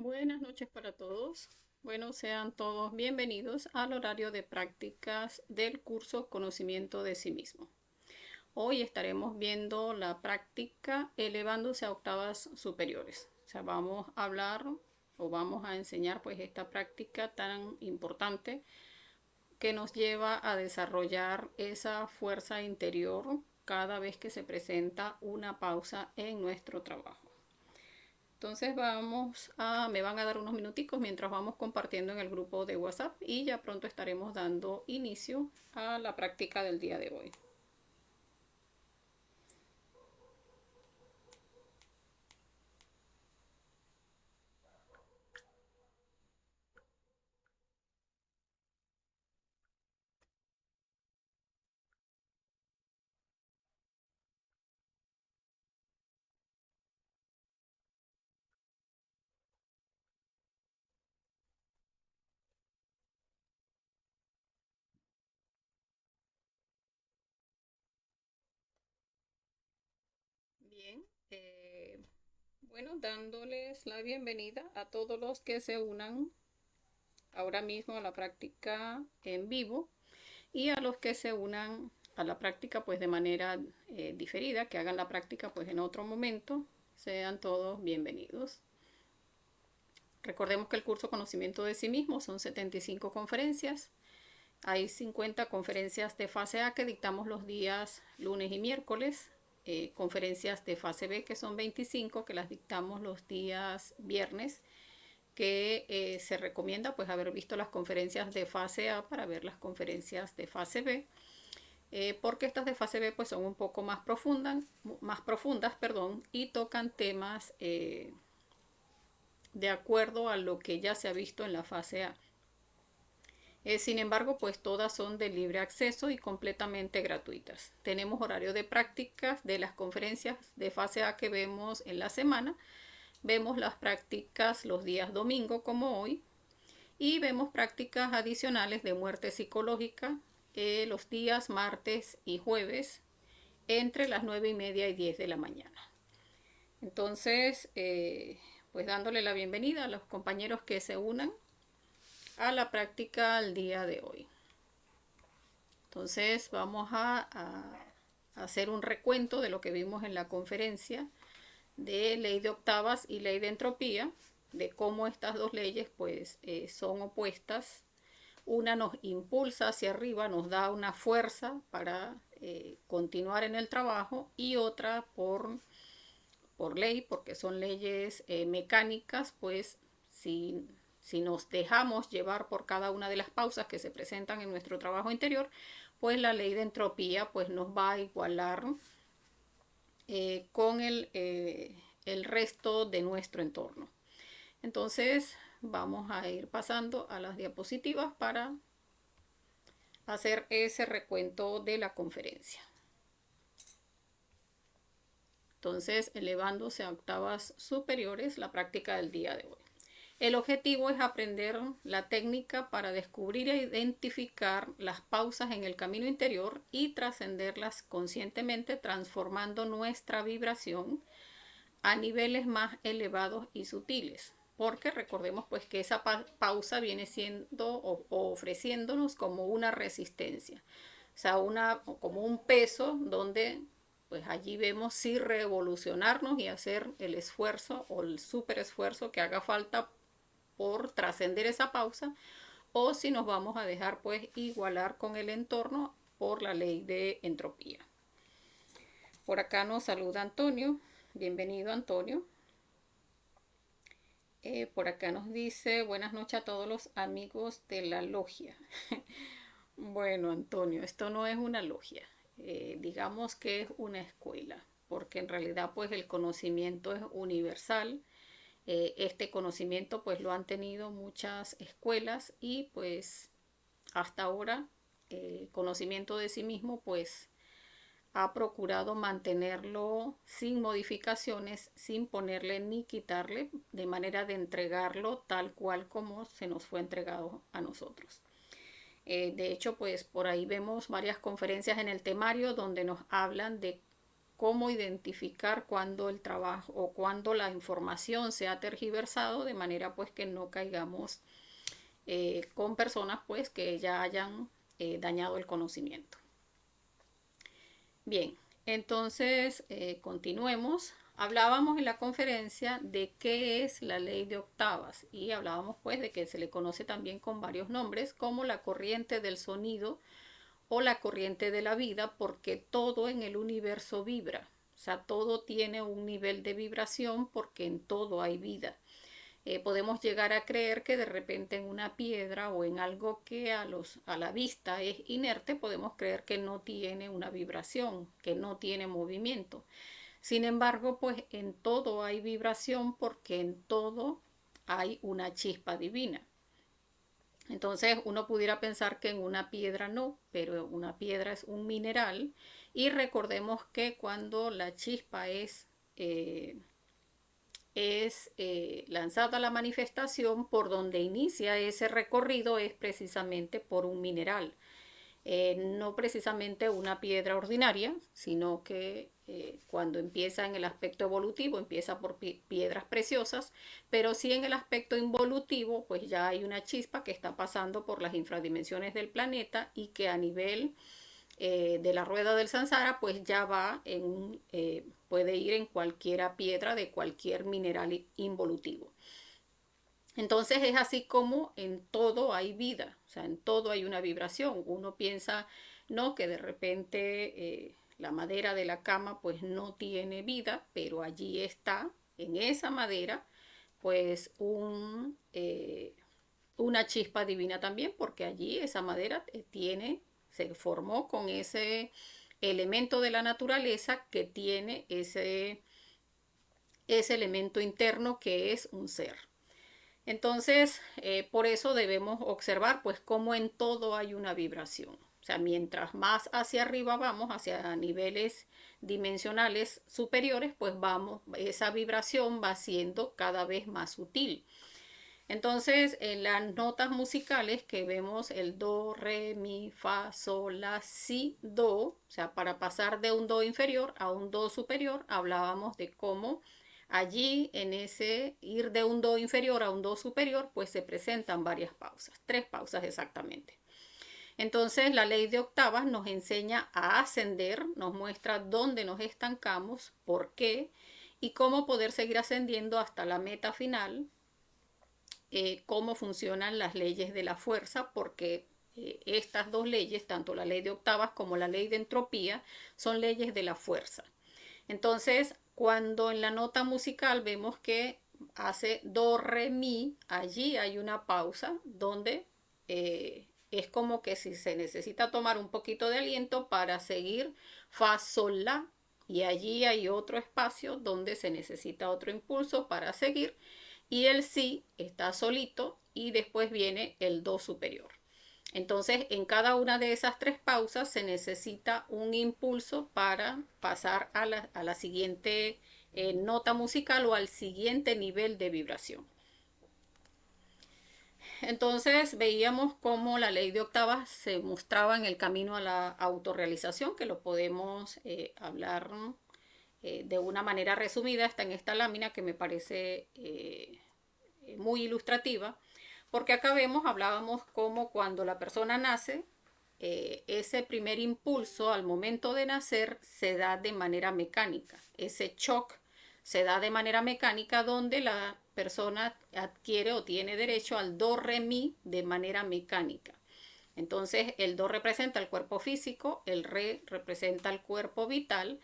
Buenas noches para todos. Bueno, sean todos bienvenidos al horario de prácticas del curso Conocimiento de sí mismo. Hoy estaremos viendo la práctica elevándose a octavas superiores. O sea, vamos a hablar o vamos a enseñar pues esta práctica tan importante que nos lleva a desarrollar esa fuerza interior cada vez que se presenta una pausa en nuestro trabajo. Entonces me van a dar unos minuticos mientras vamos compartiendo en el grupo de WhatsApp y ya pronto estaremos dando inicio a la práctica del día de hoy. Bien, bueno, dándoles la bienvenida a todos los que se unan ahora mismo a la práctica en vivo y a los que se unan a la práctica pues de manera diferida, que hagan la práctica pues en otro momento. Sean todos bienvenidos. Recordemos que el curso Conocimiento de sí mismo son 75 conferencias. Hay 50 conferencias de fase A que dictamos los días lunes y miércoles. Conferencias de fase B que son 25 que las dictamos los días viernes, que se recomienda pues haber visto las conferencias de fase A para ver las conferencias de fase B, porque estas de fase B pues son un poco más profundas, perdón, y tocan temas de acuerdo a lo que ya se ha visto en la fase A. Sin embargo, pues todas son de libre acceso y completamente gratuitas. Tenemos horario de prácticas de las conferencias de fase A que vemos en la semana. Vemos las prácticas los días domingo como hoy y vemos prácticas adicionales de muerte psicológica los días martes y jueves entre las 9:30 y 10 de la mañana. Entonces, pues dándole la bienvenida a los compañeros que se unan a la práctica al día de hoy. Entonces vamos a hacer un recuento de lo que vimos en la conferencia de ley de octavas y ley de entropía, de cómo estas dos leyes pues son opuestas. Una nos impulsa hacia arriba, nos da una fuerza para continuar en el trabajo, y otra por ley, porque son leyes mecánicas, pues si nos dejamos llevar por cada una de las pausas que se presentan en nuestro trabajo interior, pues la ley de entropía pues nos va a igualar con el resto de nuestro entorno. Entonces vamos a ir pasando a las diapositivas para hacer ese recuento de la conferencia. Entonces, elevándose a octavas superiores, la práctica del día de hoy. El objetivo es aprender la técnica para descubrir e identificar las pausas en el camino interior y trascenderlas conscientemente, transformando nuestra vibración a niveles más elevados y sutiles. Porque recordemos pues que esa pausa viene siendo o ofreciéndonos como una resistencia. O sea, como un peso donde pues allí vemos si revolucionarnos y hacer el esfuerzo o el super esfuerzo que haga falta por trascender esa pausa, o si nos vamos a dejar pues igualar con el entorno por la ley de entropía. Por acá nos saluda Antonio. Bienvenido, Antonio. Por acá nos dice buenas noches a todos los amigos de la logia. Bueno, Antonio, esto no es una logia. Digamos que es una escuela, porque en realidad pues el conocimiento es universal. Este conocimiento pues lo han tenido muchas escuelas, y pues hasta ahora el conocimiento de sí mismo pues ha procurado mantenerlo sin modificaciones, sin ponerle ni quitarle, de manera de entregarlo tal cual como se nos fue entregado a nosotros. De hecho, pues por ahí vemos varias conferencias en el temario donde nos hablan de cómo identificar cuando el trabajo o cuando la información se ha tergiversado, de manera pues que no caigamos con personas pues que ya hayan dañado el conocimiento. Bien, entonces continuemos. Hablábamos en la conferencia de qué es la ley de octavas y hablábamos pues de que se le conoce también con varios nombres como la corriente del sonido o la corriente de la vida, porque todo en el universo vibra. O sea, todo tiene un nivel de vibración porque en todo hay vida. Podemos llegar a creer que de repente en una piedra o en algo que a la vista es inerte, podemos creer que no tiene una vibración, que no tiene movimiento. Sin embargo, pues en todo hay vibración porque en todo hay una chispa divina. Entonces uno pudiera pensar que en una piedra no, pero una piedra es un mineral y recordemos que cuando la chispa es lanzada a la manifestación, por donde inicia ese recorrido es precisamente por un mineral. No precisamente una piedra ordinaria, sino que cuando empieza en el aspecto evolutivo, empieza por piedras preciosas, pero sí en el aspecto involutivo, pues ya hay una chispa que está pasando por las infradimensiones del planeta y que a nivel de la rueda del Sansara, pues ya va puede ir en cualquiera piedra de cualquier mineral involutivo. Entonces es así como en todo hay vida, o sea, en todo hay una vibración. Uno piensa, no, que de repente la madera de la cama pues no tiene vida, pero allí está, en esa madera, pues una chispa divina también, porque allí esa madera se formó con ese elemento de la naturaleza que tiene ese elemento interno que es un ser. Entonces, por eso debemos observar pues cómo en todo hay una vibración. O sea, mientras más hacia arriba vamos, hacia niveles dimensionales superiores, pues esa vibración va siendo cada vez más sutil. Entonces, en las notas musicales que vemos el do, re, mi, fa, sol, la, si, do, o sea, para pasar de un do inferior a un do superior, hablábamos de cómo allí en ese ir de un do inferior a un do superior, pues se presentan varias pausas, 3 pausas exactamente. Entonces, la ley de octavas nos enseña a ascender, nos muestra dónde nos estancamos, por qué y cómo poder seguir ascendiendo hasta la meta final. Cómo funcionan las leyes de la fuerza, porque estas dos leyes, tanto la ley de octavas como la ley de entropía, son leyes de la fuerza. Entonces, cuando en la nota musical vemos que hace do, re, mi, allí hay una pausa donde es como que si se necesita tomar un poquito de aliento para seguir fa, sol, la, y allí hay otro espacio donde se necesita otro impulso para seguir. Y el si está solito y después viene el do superior. Entonces, en cada una de esas 3 pausas se necesita un impulso para pasar a la siguiente nota musical o al siguiente nivel de vibración. Entonces, veíamos cómo la ley de octavas se mostraba en el camino a la autorrealización, que lo podemos hablar de una manera resumida. Está en esta lámina que me parece muy ilustrativa, porque acá hablábamos como cuando la persona nace, ese primer impulso al momento de nacer se da de manera mecánica, ese shock se da de manera mecánica donde la persona adquiere o tiene derecho al do, re, mi de manera mecánica. Entonces el do representa el cuerpo físico, el re representa el cuerpo vital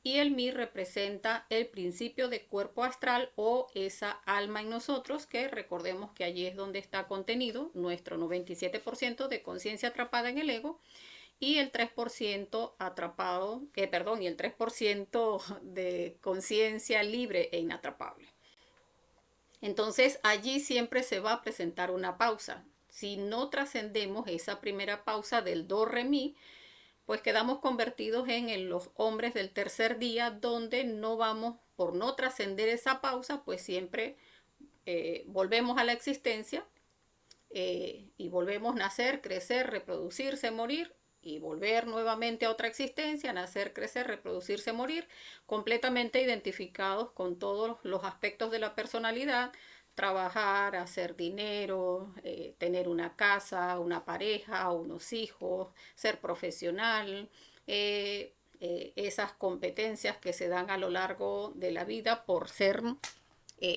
y el mi representa el principio de cuerpo astral o esa alma en nosotros, que recordemos que allí es donde está contenido nuestro 97% de conciencia atrapada en el ego y el 3% y el 3% de conciencia libre e inatrapable. Entonces allí siempre se va a presentar una pausa. Si no trascendemos esa primera pausa del do, re, mi, pues quedamos convertidos en los hombres del tercer día, donde no vamos, por no trascender esa pausa, pues siempre volvemos a la existencia y volvemos a nacer, crecer, reproducirse, morir y volver nuevamente a otra existencia, nacer, crecer, reproducirse, morir, completamente identificados con todos los aspectos de la personalidad, trabajar, hacer dinero, tener una casa, una pareja, unos hijos, ser profesional, esas competencias que se dan a lo largo de la vida por ser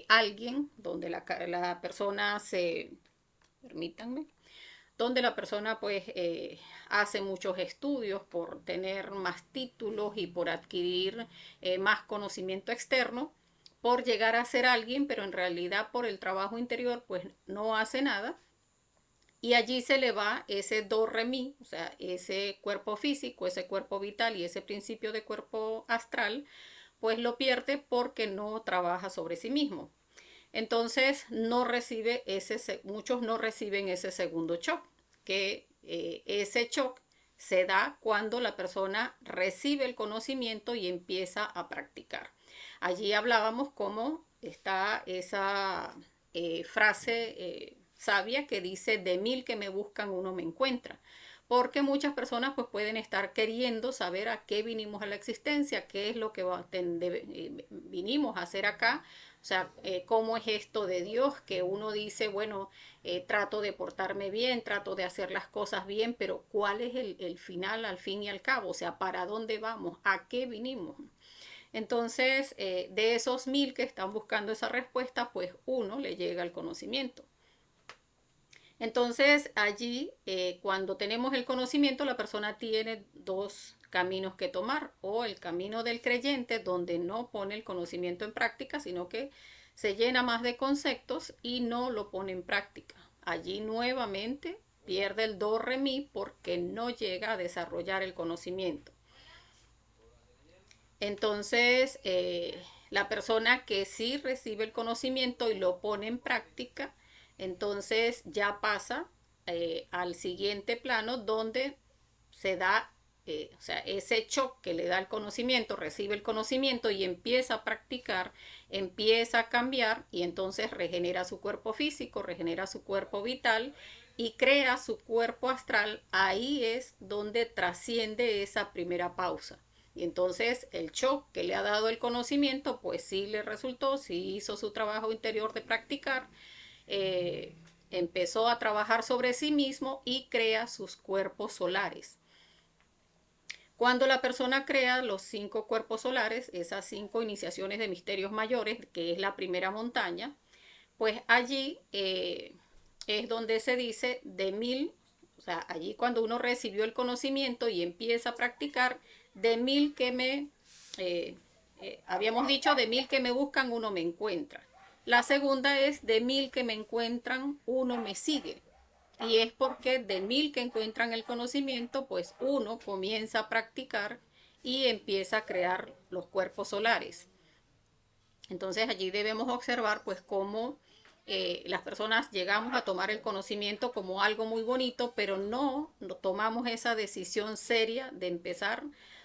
alguien, donde la persona se, permítanme, donde la persona pues hace muchos estudios por tener más títulos y por adquirir más conocimiento externo, por llegar a ser alguien, pero en realidad por el trabajo interior pues no hace nada. Y allí se le va ese do, re, mi, o sea, ese cuerpo físico, ese cuerpo vital y ese principio de cuerpo astral, pues lo pierde porque no trabaja sobre sí mismo. Entonces no recibe muchos no reciben ese segundo shock, que ese shock se da cuando la persona recibe el conocimiento y empieza a practicar. Allí hablábamos cómo está esa frase sabia que dice: de 1000 que me buscan, uno me encuentra. Porque muchas personas pues pueden estar queriendo saber a qué vinimos a la existencia, qué es lo que vinimos a hacer acá. O sea, cómo es esto de Dios, que uno dice, bueno, trato de portarme bien, trato de hacer las cosas bien, pero ¿cuál es el final al fin y al cabo? O sea, ¿para dónde vamos? ¿A qué vinimos? Entonces, de esos 1000 que están buscando esa respuesta, pues uno le llega el conocimiento. Entonces, allí, cuando tenemos el conocimiento, la persona tiene dos caminos que tomar: o el camino del creyente, donde no pone el conocimiento en práctica, sino que se llena más de conceptos y no lo pone en práctica. Allí nuevamente pierde el do, re, mi, porque no llega a desarrollar el conocimiento. Entonces, la persona que sí recibe el conocimiento y lo pone en práctica, entonces ya pasa al siguiente plano, donde se da, o sea, ese shock que le da el conocimiento, recibe el conocimiento y empieza a practicar, empieza a cambiar, y entonces regenera su cuerpo físico, regenera su cuerpo vital y crea su cuerpo astral. Ahí es donde trasciende esa primera pausa. Y entonces el shock que le ha dado el conocimiento, pues sí le resultó, sí hizo su trabajo interior de practicar, empezó a trabajar sobre sí mismo y crea sus cuerpos solares. Cuando la persona crea los 5 cuerpos solares, esas 5 iniciaciones de misterios mayores, que es la primera montaña, pues allí es donde se dice de 1000, o sea, allí cuando uno recibió el conocimiento y empieza a practicar, de 1000 que habíamos dicho, de 1000 que me buscan, uno me encuentra. La segunda es: de 1000 que me encuentran, uno me sigue. Y es porque de 1000 que encuentran el conocimiento, pues uno comienza a practicar y empieza a crear los cuerpos solares. Entonces allí debemos observar pues cómo las personas llegamos a tomar el conocimiento como algo muy bonito, pero no tomamos esa decisión seria de empezar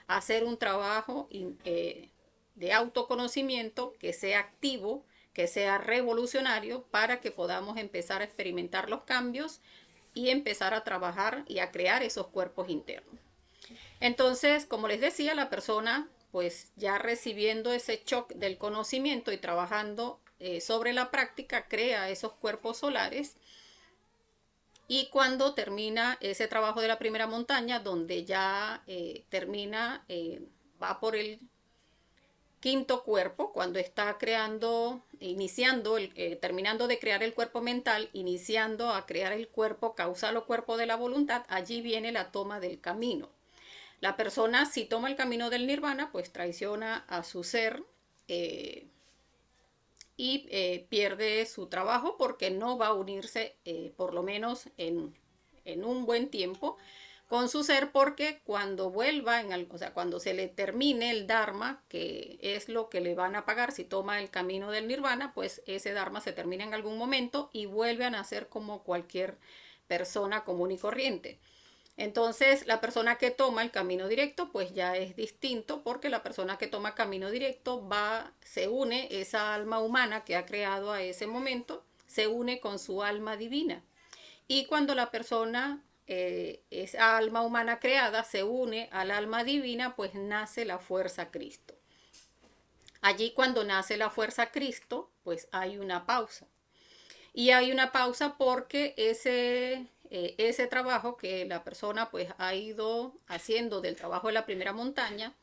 a hacer un trabajo de autoconocimiento que sea activo, que sea revolucionario, para que podamos empezar a experimentar los cambios y empezar a trabajar y a crear esos cuerpos internos. Entonces, como les decía, la persona, pues ya recibiendo ese shock del conocimiento y trabajando sobre la práctica, crea esos cuerpos solares. Y cuando termina ese trabajo de la primera montaña, donde ya termina, va por el quinto cuerpo, cuando está creando, iniciando, terminando de crear el cuerpo mental, iniciando a crear el cuerpo causal o cuerpo de la voluntad, allí viene la toma del camino. La persona, si toma el camino del nirvana, pues traiciona a su ser y pierde su trabajo, porque no va a unirse, por lo menos en un buen tiempo, con su ser, porque cuando vuelva, o sea, cuando se le termine el dharma, que es lo que le van a pagar si toma el camino del nirvana, pues ese dharma se termina en algún momento y vuelve a nacer como cualquier persona común y corriente. Entonces, la persona que toma el camino directo, pues ya es distinto, porque la persona que toma camino directo se une, esa alma humana que ha creado a ese momento, se une con su alma divina. Y cuando la persona esa alma humana creada se une al alma divina, pues nace la fuerza Cristo. Allí cuando nace la fuerza Cristo, pues hay una pausa. Y hay una pausa porque ese trabajo que la persona pues ha ido haciendo del trabajo de la primera montaña,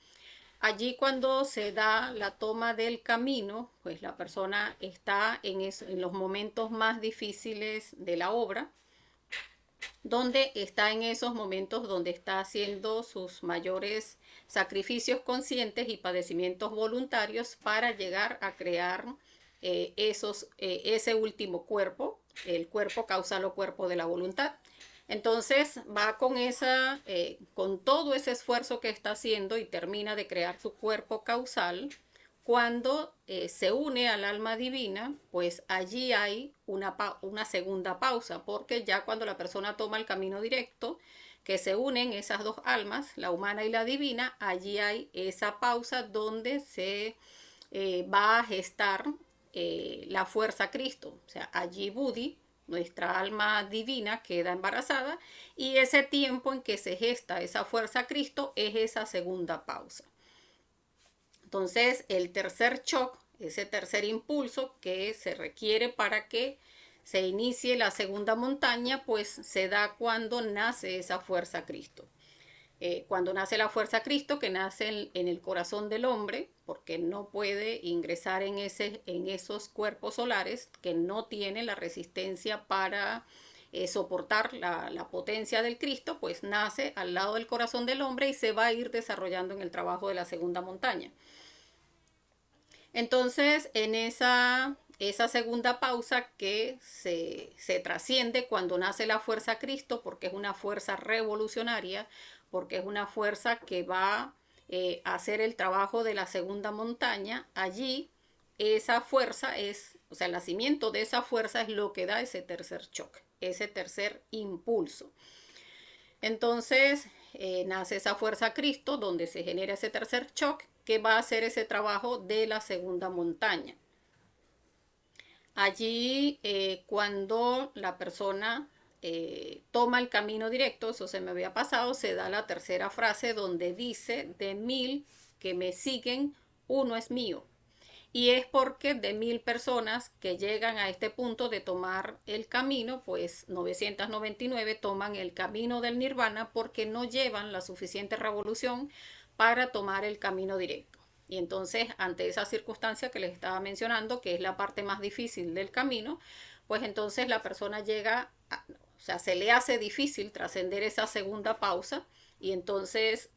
allí cuando se da la toma del camino, pues la persona está en los momentos más difíciles de la obra, donde está en esos momentos donde está haciendo sus mayores sacrificios conscientes y padecimientos voluntarios para llegar a crear ese último cuerpo, el cuerpo causal o cuerpo de la voluntad. Entonces va con todo ese esfuerzo que está haciendo y termina de crear su cuerpo causal. Cuando se une al alma divina, pues allí hay una segunda pausa, porque ya cuando la persona toma el camino directo, que se unen esas dos almas, la humana y la divina, allí hay esa pausa donde se va a gestar la fuerza Cristo. O sea, allí Budi, nuestra alma divina, queda embarazada y ese tiempo en que se gesta esa fuerza Cristo es esa segunda pausa. Entonces, el tercer shock, ese tercer impulso que se requiere para que se inicie la segunda montaña, pues se da cuando nace esa fuerza Cristo. Cuando nace la fuerza Cristo, que nace en el corazón del hombre, porque no puede ingresar en esos cuerpos solares que no tienen la resistencia para soportar la potencia del Cristo, pues nace al lado del corazón del hombre y se va a ir desarrollando en el trabajo de la segunda montaña. Entonces, en esa segunda pausa que se trasciende cuando nace la fuerza Cristo, porque es una fuerza revolucionaria, porque es una fuerza que va a hacer el trabajo de la segunda montaña, allí esa fuerza o sea, el nacimiento de esa fuerza es lo que da ese tercer choque, ese tercer impulso. Entonces, nace esa fuerza Cristo, donde se genera ese tercer shock, que va a hacer ese trabajo de la segunda montaña. Allí, cuando la persona toma el camino directo, eso se me había pasado, se da la tercera frase donde dice: de 1000 que me siguen, uno es mío. Y es porque de 1000 personas que llegan a este punto de tomar el camino, pues 999 toman el camino del nirvana porque no llevan la suficiente revolución para tomar el camino directo. Y entonces, ante esa circunstancia que les estaba mencionando, que es la parte más difícil del camino, pues entonces la persona o sea, se le hace difícil trascender esa segunda pausa y entonces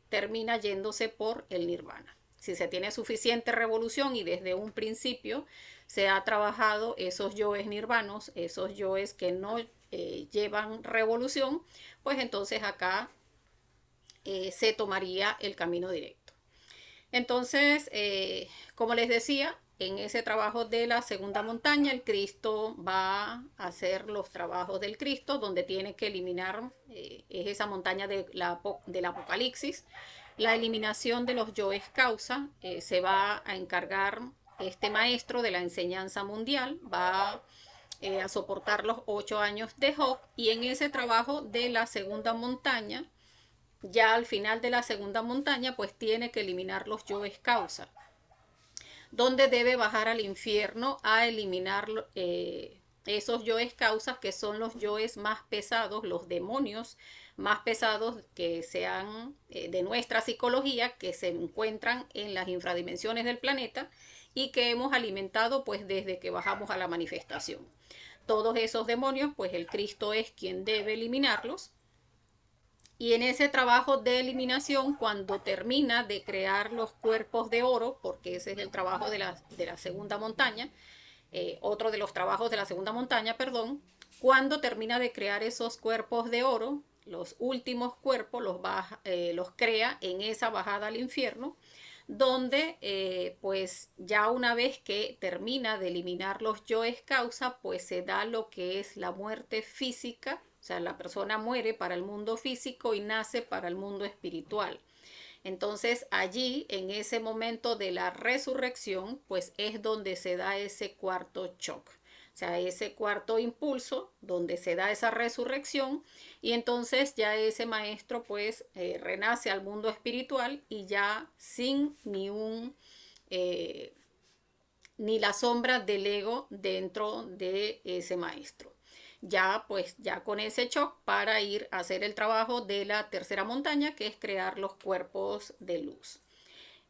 termina yéndose por el nirvana. Si se tiene suficiente revolución y desde un principio se ha trabajado esos yoes nirvanos, esos yoes que no llevan revolución, pues entonces acá se tomaría el camino directo. Entonces, como les decía, en ese trabajo de la segunda montaña, el Cristo va a hacer los trabajos del Cristo, donde tiene que eliminar, es esa montaña del Apocalipsis. La eliminación de los yoes causa se va a encargar este maestro de la enseñanza mundial, va a soportar los 8 años de Job, y en ese trabajo de la segunda montaña, ya al final de la segunda montaña, pues tiene que eliminar los yoes causa, donde debe bajar al infierno a eliminar esos yoes causas, que son los yoes más pesados, los demonios más pesados que sean de nuestra psicología, que se encuentran en las infradimensiones del planeta y que hemos alimentado pues desde que bajamos a la manifestación. Todos esos demonios, pues el Cristo es quien debe eliminarlos. Y en ese trabajo de eliminación, cuando termina de crear los cuerpos de oro, porque ese es el trabajo de la segunda montaña, otro de los trabajos de la segunda montaña, perdón, cuando termina de crear esos cuerpos de oro, los últimos cuerpos los crea en esa bajada al infierno, donde pues ya una vez que termina de eliminar los yoes causa, pues se da lo que es la muerte física. O sea, la persona muere para el mundo físico y nace para el mundo espiritual. Entonces allí, en ese momento de la resurrección, pues es donde se da ese cuarto shock, o sea, ese cuarto impulso donde se da esa resurrección, y entonces ya ese maestro pues renace al mundo espiritual y ya sin ni la sombra del ego dentro de ese maestro. Ya pues ya con ese shock para ir a hacer el trabajo de la tercera montaña, que es crear los cuerpos de luz.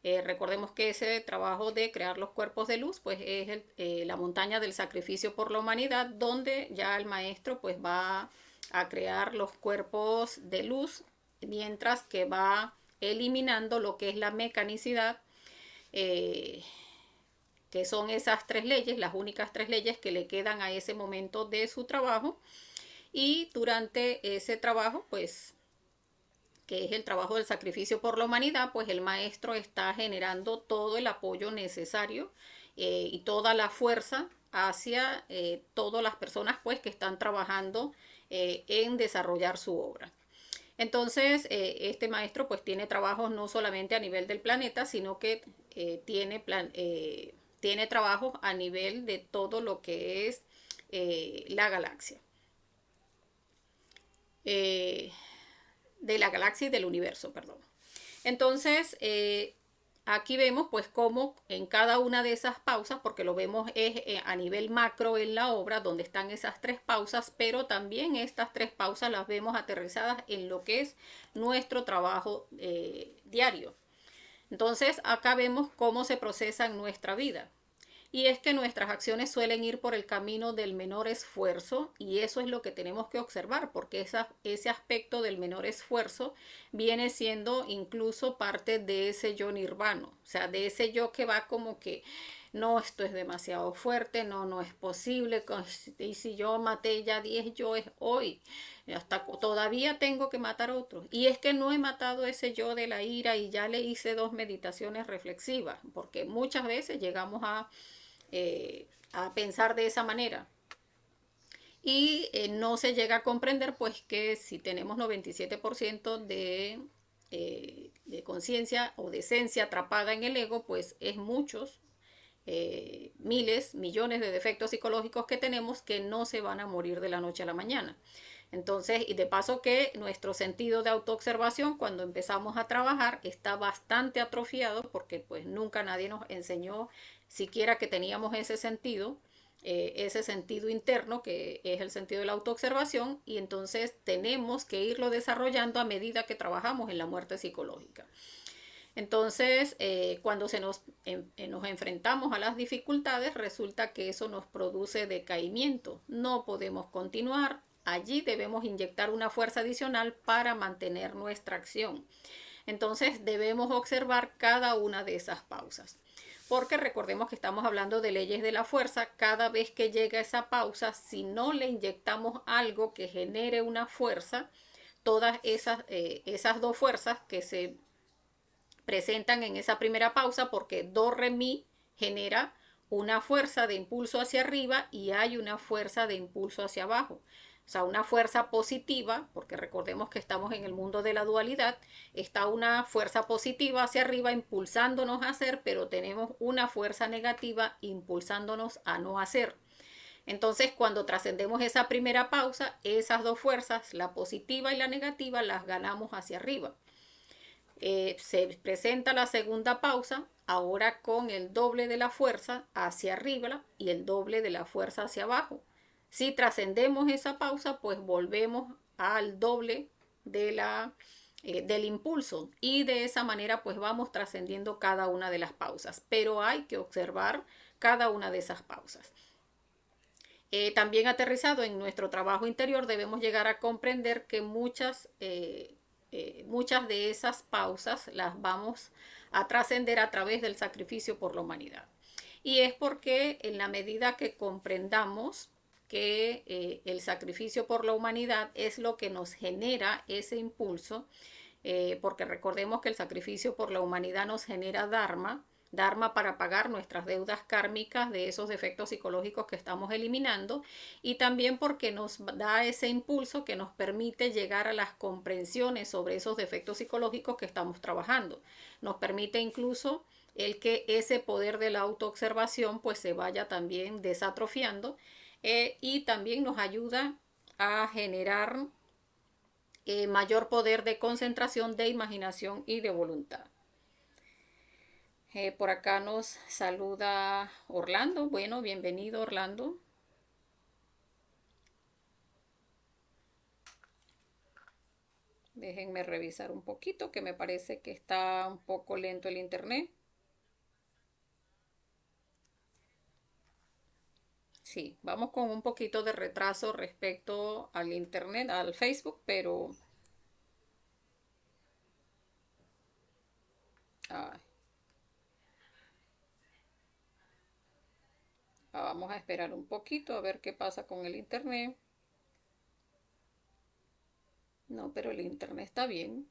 Recordemos que ese trabajo de crear los cuerpos de luz pues es la montaña del sacrificio por la humanidad, donde ya el maestro pues va a crear los cuerpos de luz, mientras que va eliminando lo que es la mecanicidad, que son esas tres leyes, las únicas tres leyes que le quedan a ese momento de su trabajo. Y durante ese trabajo pues que es el trabajo del sacrificio por la humanidad, pues el maestro está generando todo el apoyo necesario y toda la fuerza hacia todas las personas pues que están trabajando en desarrollar su obra. Entonces, este maestro pues tiene trabajos no solamente a nivel del planeta, sino que tiene trabajos a nivel de todo lo que es la galaxia. De la galaxia y del universo, perdón. Entonces, aquí vemos pues cómo en cada una de esas pausas, porque lo vemos a nivel macro en la obra, donde están esas tres pausas, pero también estas tres pausas las vemos aterrizadas en lo que es nuestro trabajo diario. Entonces, acá vemos cómo se procesa en nuestra vida. Y es que nuestras acciones suelen ir por el camino del menor esfuerzo, y eso es lo que tenemos que observar, porque ese aspecto del menor esfuerzo viene siendo incluso parte de ese yo nirvano, o sea, de ese yo que va como que no, esto es demasiado fuerte, no es posible, y si yo maté ya 10 yo es hoy, hasta todavía tengo que matar otros. Y es que no he matado ese yo de la ira y ya le hice 2 meditaciones reflexivas, porque muchas veces llegamos a pensar de esa manera. Y no se llega a comprender pues que si tenemos 97% de conciencia o de esencia atrapada en el ego, pues es muchos, miles, millones de defectos psicológicos que tenemos que no se van a morir de la noche a la mañana. Entonces, y de paso que nuestro sentido de autoobservación cuando empezamos a trabajar está bastante atrofiado, porque pues nunca nadie nos enseñó siquiera que teníamos ese sentido interno, que es el sentido de la autoobservación, y entonces tenemos que irlo desarrollando a medida que trabajamos en la muerte psicológica. Entonces, cuando nos enfrentamos a las dificultades, resulta que eso nos produce decaimiento. No podemos continuar. Allí debemos inyectar una fuerza adicional para mantener nuestra acción. Entonces, debemos observar cada una de esas pausas. Porque recordemos que estamos hablando de leyes de la fuerza. Cada vez que llega esa pausa, si no le inyectamos algo que genere una fuerza, todas esas dos fuerzas que se presentan en esa primera pausa, porque do, re, mi genera una fuerza de impulso hacia arriba y hay una fuerza de impulso hacia abajo. O sea, una fuerza positiva, porque recordemos que estamos en el mundo de la dualidad, está una fuerza positiva hacia arriba impulsándonos a hacer, pero tenemos una fuerza negativa impulsándonos a no hacer. Entonces, cuando trascendemos esa primera pausa, esas dos fuerzas, la positiva y la negativa, las ganamos hacia arriba. Se presenta la segunda pausa, ahora con el doble de la fuerza hacia arriba y el doble de la fuerza hacia abajo. Si trascendemos esa pausa, pues volvemos al doble del impulso, y de esa manera pues vamos trascendiendo cada una de las pausas, pero hay que observar cada una de esas pausas. También aterrizado en nuestro trabajo interior debemos llegar a comprender que muchas de esas pausas las vamos a trascender a través del sacrificio por la humanidad. Y es porque en la medida que comprendamos que el sacrificio por la humanidad es lo que nos genera ese impulso, porque recordemos que el sacrificio por la humanidad nos genera dharma para pagar nuestras deudas kármicas de esos defectos psicológicos que estamos eliminando, y también porque nos da ese impulso que nos permite llegar a las comprensiones sobre esos defectos psicológicos que estamos trabajando. Nos permite incluso el que ese poder de la autoobservación pues se vaya también desatrofiando, y también nos ayuda a generar mayor poder de concentración, de imaginación y de voluntad. Por acá nos saluda Orlando. Bueno, bienvenido Orlando. Déjenme revisar un poquito, que me parece que está un poco lento el internet. Sí, vamos con un poquito de retraso respecto al internet, al Facebook, pero ah, vamos a esperar un poquito a ver qué pasa con el internet. No, pero el internet está bien.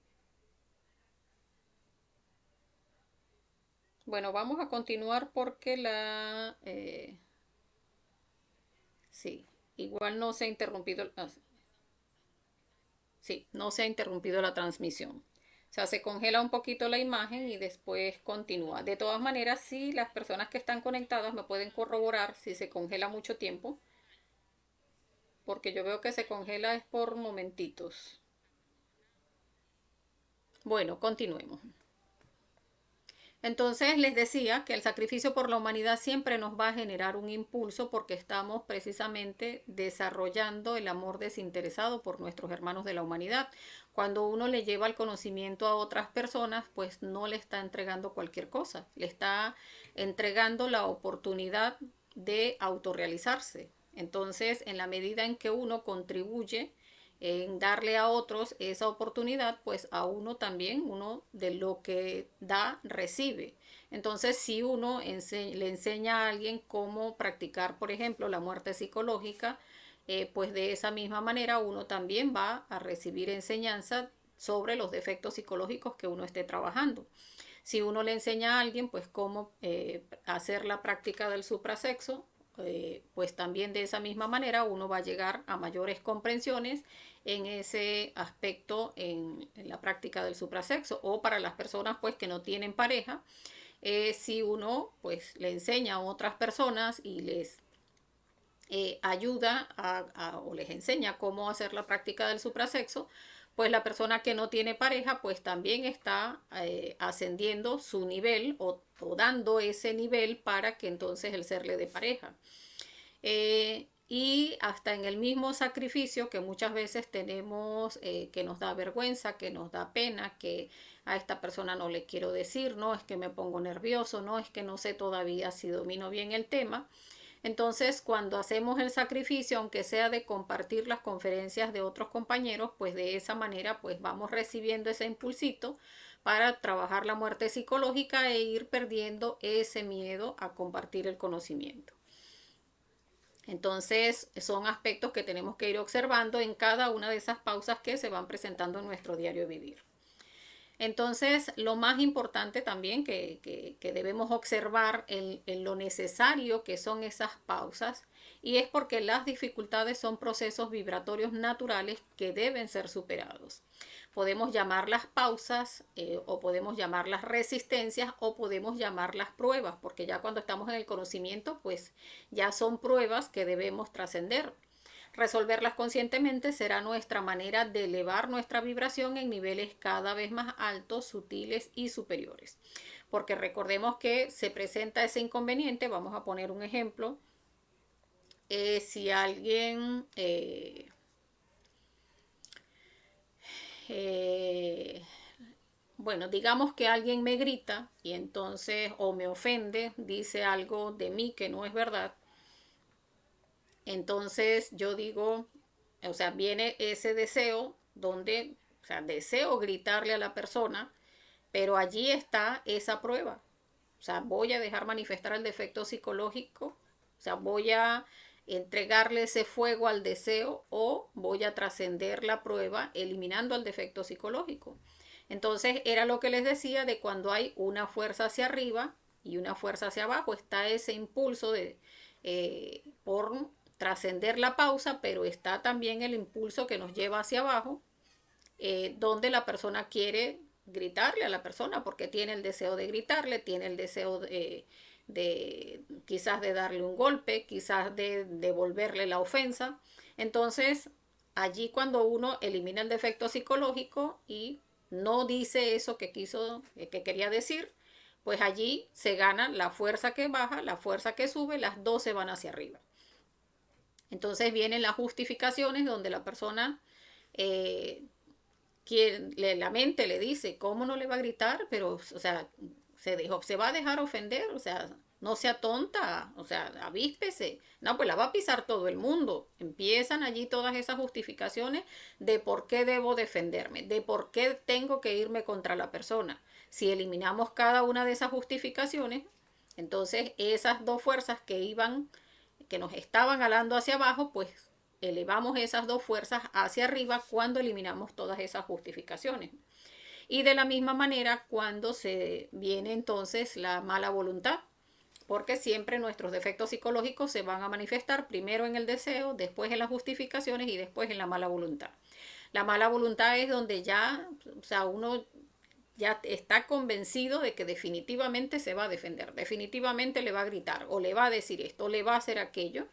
Bueno, vamos a continuar porque sí, igual no se ha interrumpido. Sí, no se ha interrumpido la transmisión. O sea, se congela un poquito la imagen y después continúa. De todas maneras, sí, las personas que están conectadas me pueden corroborar si se congela mucho tiempo, porque yo veo que se congela es por momentitos. Bueno, continuemos. Entonces les decía que el sacrificio por la humanidad siempre nos va a generar un impulso porque estamos precisamente desarrollando el amor desinteresado por nuestros hermanos de la humanidad. Cuando uno le lleva el conocimiento a otras personas, pues no le está entregando cualquier cosa, le está entregando la oportunidad de autorrealizarse. Entonces, en la medida en que uno contribuye en darle a otros esa oportunidad, pues a uno también, uno de lo que da, recibe. Entonces, si uno le enseña a alguien cómo practicar, por ejemplo, la muerte psicológica, pues de esa misma manera uno también va a recibir enseñanza sobre los defectos psicológicos que uno esté trabajando. Si uno le enseña a alguien, pues cómo hacer la práctica del suprasexo, pues también de esa misma manera uno va a llegar a mayores comprensiones en ese aspecto en la práctica del suprasexo. O para las personas pues que no tienen pareja, si uno pues le enseña a otras personas y les ayuda o les enseña cómo hacer la práctica del suprasexo, pues la persona que no tiene pareja pues también está ascendiendo su nivel o dando ese nivel para que entonces el ser le dé pareja. Y hasta en el mismo sacrificio que muchas veces tenemos, que nos da vergüenza, que nos da pena, que a esta persona no le quiero decir, no es que me pongo nervioso, no es que no sé todavía si domino bien el tema. Entonces, cuando hacemos el sacrificio, aunque sea de compartir las conferencias de otros compañeros, pues de esa manera pues vamos recibiendo ese impulsito para trabajar la muerte psicológica e ir perdiendo ese miedo a compartir el conocimiento. Entonces, son aspectos que tenemos que ir observando en cada una de esas pausas que se van presentando en nuestro diario vivir. Entonces, lo más importante también que debemos observar en lo necesario que son esas pausas, y es porque las dificultades son procesos vibratorios naturales que deben ser superados. Podemos llamarlas pausas, o podemos llamarlas resistencias, o podemos llamarlas pruebas, porque ya cuando estamos en el conocimiento, pues ya son pruebas que debemos trascender. Resolverlas conscientemente será nuestra manera de elevar nuestra vibración en niveles cada vez más altos, sutiles y superiores. Porque recordemos que se presenta ese inconveniente, vamos a poner un ejemplo. Si alguien bueno, digamos que alguien me grita y entonces o me ofende, dice algo de mí que no es verdad. Entonces yo digo, o sea, viene ese deseo donde, o sea, deseo gritarle a la persona, pero allí está esa prueba. O sea, voy a dejar manifestar el defecto psicológico, o sea, voy a entregarle ese fuego al deseo o voy a trascender la prueba eliminando el defecto psicológico. Entonces era lo que les decía de cuando hay una fuerza hacia arriba y una fuerza hacia abajo, está ese impulso de por trascender la pausa, pero está también el impulso que nos lleva hacia abajo, donde la persona quiere gritarle a la persona porque tiene el deseo de gritarle, tiene el deseo de quizás de darle un golpe, quizás de devolverle la ofensa. Entonces, allí cuando uno elimina el defecto psicológico y no dice eso que quiso, que quería decir, pues allí se gana la fuerza que baja, la fuerza que sube, las dos se van hacia arriba. Entonces vienen las justificaciones donde la persona, eh, la mente le dice, ¿cómo no le va a gritar? Pero, o sea, se va a dejar ofender, o sea, no sea tonta, o sea, avíspese. No, pues la va a pisar todo el mundo. Empiezan allí todas esas justificaciones de por qué debo defenderme, de por qué tengo que irme contra la persona. Si eliminamos cada una de esas justificaciones, entonces esas dos fuerzas que nos estaban alando hacia abajo, pues elevamos esas dos fuerzas hacia arriba cuando eliminamos todas esas justificaciones. Y de la misma manera cuando se viene entonces la mala voluntad, porque siempre nuestros defectos psicológicos se van a manifestar primero en el deseo, después en las justificaciones y después en la mala voluntad. La mala voluntad es donde ya, o sea, uno ya está convencido de que definitivamente se va a defender, definitivamente le va a gritar o le va a decir esto o le va a hacer aquello.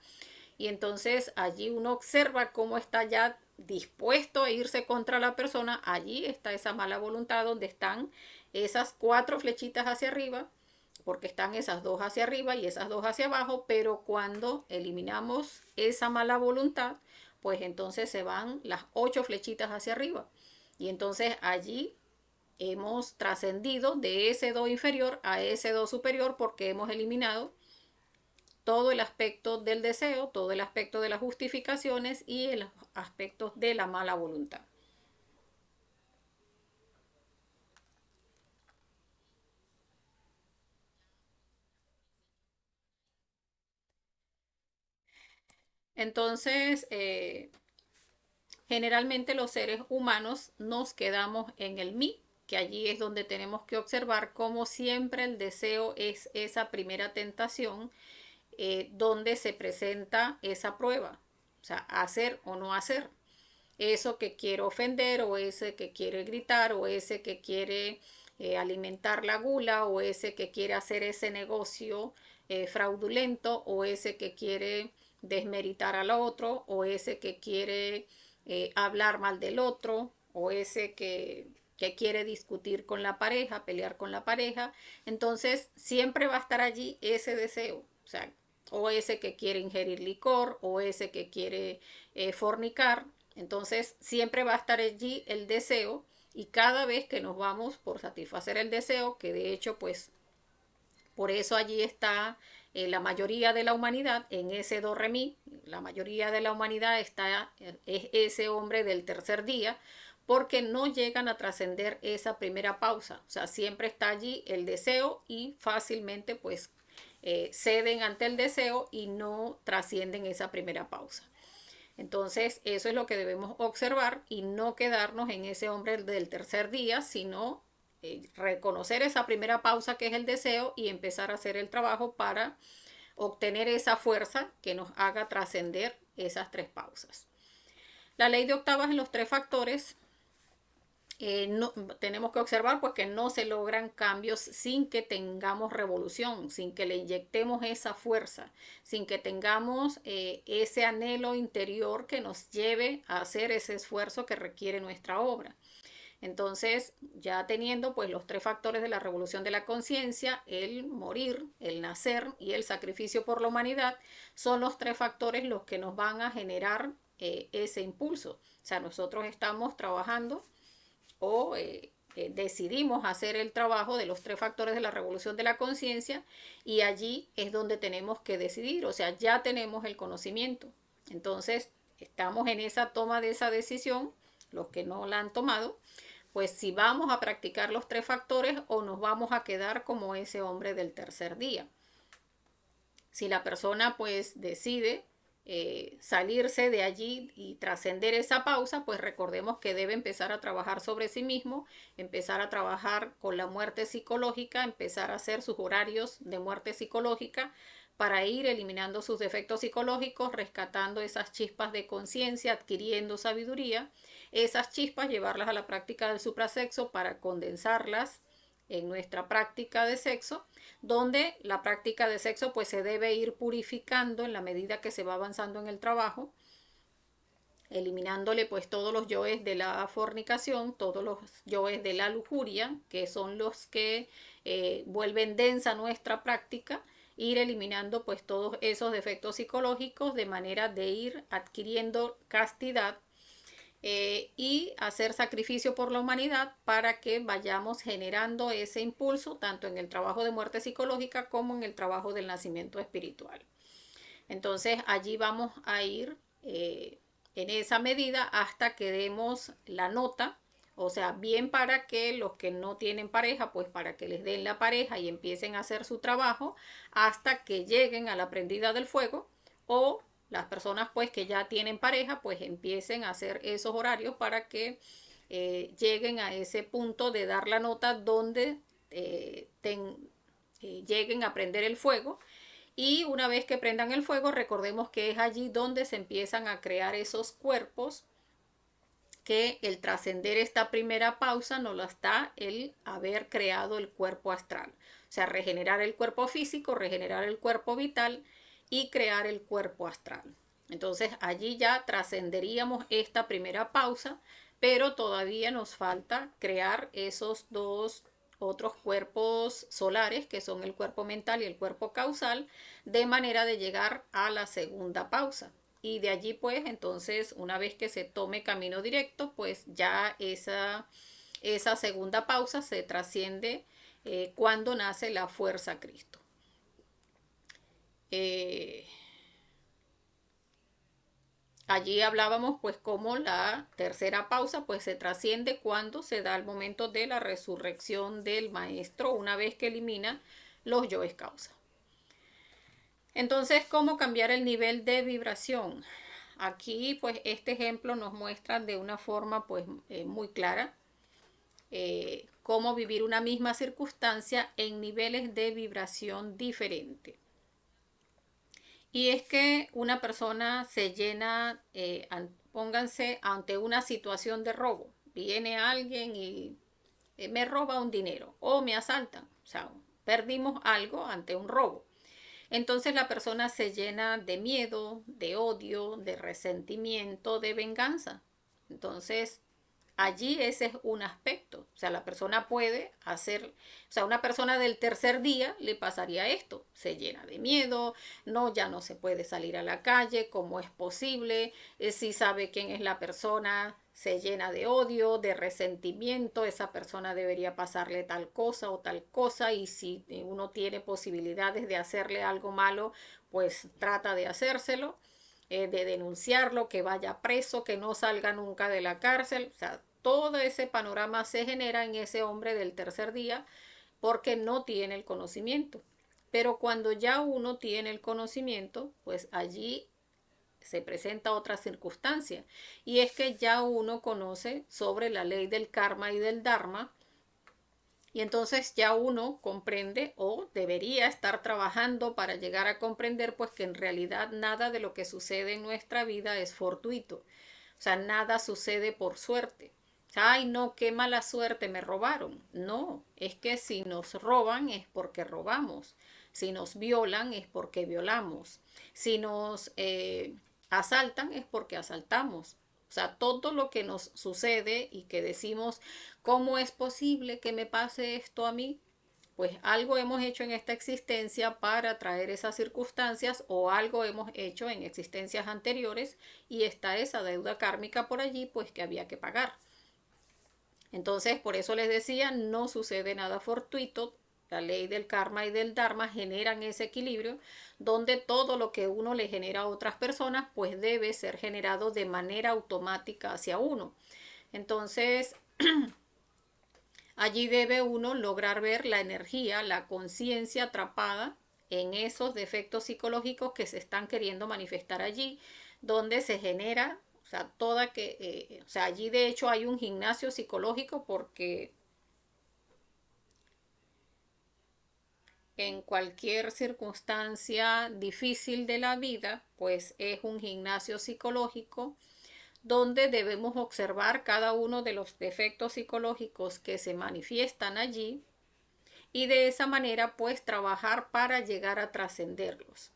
Y entonces allí uno observa cómo está ya dispuesto a irse contra la persona. Allí está esa mala voluntad donde están esas cuatro flechitas hacia arriba, porque están esas dos hacia arriba y esas dos hacia abajo, pero cuando eliminamos esa mala voluntad, pues entonces se van las 8 flechitas hacia arriba. Y entonces allí hemos trascendido de ese do inferior a ese do superior porque hemos eliminado todo el aspecto del deseo, todo el aspecto de las justificaciones y el aspecto de la mala voluntad. Entonces, generalmente los seres humanos nos quedamos en el mí, que allí es donde tenemos que observar cómo siempre el deseo es esa primera tentación donde se presenta esa prueba, o sea, hacer o no hacer. Eso que quiere ofender o ese que quiere gritar o ese que quiere alimentar la gula o ese que quiere hacer ese negocio fraudulento o ese que quiere desmeritar al otro o ese que quiere hablar mal del otro o ese que quiere discutir con la pareja, pelear con la pareja. Entonces siempre va a estar allí ese deseo, o sea, o ese que quiere ingerir licor o ese que quiere fornicar. Entonces siempre va a estar allí el deseo y cada vez que nos vamos por satisfacer el deseo, que de hecho pues por eso allí está la mayoría de la humanidad en ese do re mi, la mayoría de la humanidad está es ese hombre del tercer día porque no llegan a trascender esa primera pausa, o sea, siempre está allí el deseo y fácilmente pues ceden ante el deseo y no trascienden esa primera pausa. Entonces, eso es lo que debemos observar y no quedarnos en ese hombre del tercer día, sino reconocer esa primera pausa que es el deseo y empezar a hacer el trabajo para obtener esa fuerza que nos haga trascender esas tres pausas. La ley de octavas en los tres factores no, tenemos que observar pues que no se logran cambios sin que tengamos revolución, sin que le inyectemos esa fuerza, sin que tengamos ese anhelo interior que nos lleve a hacer ese esfuerzo que requiere nuestra obra. Entonces, ya teniendo pues los tres factores de la revolución de la conciencia, el morir, el nacer y el sacrificio por la humanidad, son los tres factores los que nos van a generar ese impulso. O sea, nosotros estamos trabajando o decidimos hacer el trabajo de los tres factores de la revolución de la conciencia y allí es donde tenemos que decidir, o sea, ya tenemos el conocimiento. Entonces, estamos en esa toma de esa decisión, los que no la han tomado, pues si vamos a practicar los tres factores o nos vamos a quedar como ese hombre del tercer día. Si la persona pues decide salirse de allí y trascender esa pausa, pues recordemos que debe empezar a trabajar sobre sí mismo, empezar a trabajar con la muerte psicológica, empezar a hacer sus horarios de muerte psicológica para ir eliminando sus defectos psicológicos, rescatando esas chispas de conciencia, adquiriendo sabiduría, esas chispas llevarlas a la práctica del suprasexo para condensarlas en nuestra práctica de sexo, donde la práctica de sexo pues se debe ir purificando en la medida que se va avanzando en el trabajo, eliminándole pues todos los yoes de la fornicación, todos los yoes de la lujuria, que son los que vuelven densa nuestra práctica, ir eliminando pues todos esos defectos psicológicos de manera de ir adquiriendo castidad y hacer sacrificio por la humanidad para que vayamos generando ese impulso tanto en el trabajo de muerte psicológica como en el trabajo del nacimiento espiritual. Entonces allí vamos a ir en esa medida hasta que demos la nota, o sea, bien para que los que no tienen pareja, pues para que les den la pareja y empiecen a hacer su trabajo hasta que lleguen a la prendida del fuego, o las personas pues que ya tienen pareja, pues empiecen a hacer esos horarios para que lleguen a ese punto de dar la nota donde lleguen a prender el fuego. Y una vez que prendan el fuego, recordemos que es allí donde se empiezan a crear esos cuerpos que el trascender esta primera pausa nos las da el haber creado el cuerpo astral. O sea, regenerar el cuerpo físico, regenerar el cuerpo vital y crear el cuerpo astral. Entonces allí ya trascenderíamos esta primera pausa, pero todavía nos falta crear esos dos otros cuerpos solares, que son el cuerpo mental y el cuerpo causal, de manera de llegar a la segunda pausa. Y de allí pues entonces una vez que se tome camino directo, pues ya esa segunda pausa se trasciende cuando nace la fuerza Cristo. Allí hablábamos pues cómo la tercera pausa pues se trasciende cuando se da el momento de la resurrección del maestro una vez que elimina los yoes causa. Entonces, ¿cómo cambiar el nivel de vibración? Aquí pues este ejemplo nos muestra de una forma pues muy clara cómo vivir una misma circunstancia en niveles de vibración diferentes. Y es que una persona se llena, pónganse ante una situación de robo. Viene alguien y me roba un dinero o me asaltan. O sea, perdimos algo ante un robo. Entonces la persona se llena de miedo, de odio, de resentimiento, de venganza. Entonces allí ese es un aspecto. O sea, la persona puede hacer, o sea, una persona del tercer día le pasaría esto, se llena de miedo, no, ya no se puede salir a la calle, ¿cómo es posible? Si sabe quién es la persona, se llena de odio, de resentimiento, esa persona debería pasarle tal cosa o tal cosa, y si uno tiene posibilidades de hacerle algo malo, pues trata de hacérselo. De denunciarlo, que vaya preso, que no salga nunca de la cárcel. O sea, todo ese panorama se genera en ese hombre del tercer día porque no tiene el conocimiento. Pero cuando ya uno tiene el conocimiento, pues allí se presenta otra circunstancia. Y es que ya uno conoce sobre la ley del karma y del dharma. Y entonces ya uno comprende o debería estar trabajando para llegar a comprender pues que en realidad nada de lo que sucede en nuestra vida es fortuito. O sea, nada sucede por suerte. Ay, no, qué mala suerte, me robaron. No, es que si nos roban es porque robamos. Si nos violan es porque violamos. Si nos asaltan es porque asaltamos. O sea, todo lo que nos sucede y que decimos, ¿cómo es posible que me pase esto a mí? Pues algo hemos hecho en esta existencia para traer esas circunstancias o algo hemos hecho en existencias anteriores y está esa deuda kármica por allí, pues que había que pagar. Entonces, por eso les decía, no sucede nada fortuito. La ley del karma y del dharma generan ese equilibrio donde todo lo que uno le genera a otras personas pues debe ser generado de manera automática hacia uno. Entonces allí debe uno lograr ver la energía, la conciencia atrapada en esos defectos psicológicos que se están queriendo manifestar allí, donde se genera, o sea, o sea, allí de hecho hay un gimnasio psicológico porque en cualquier circunstancia difícil de la vida, pues es un gimnasio psicológico donde debemos observar cada uno de los defectos psicológicos que se manifiestan allí y de esa manera pues trabajar para llegar a trascenderlos.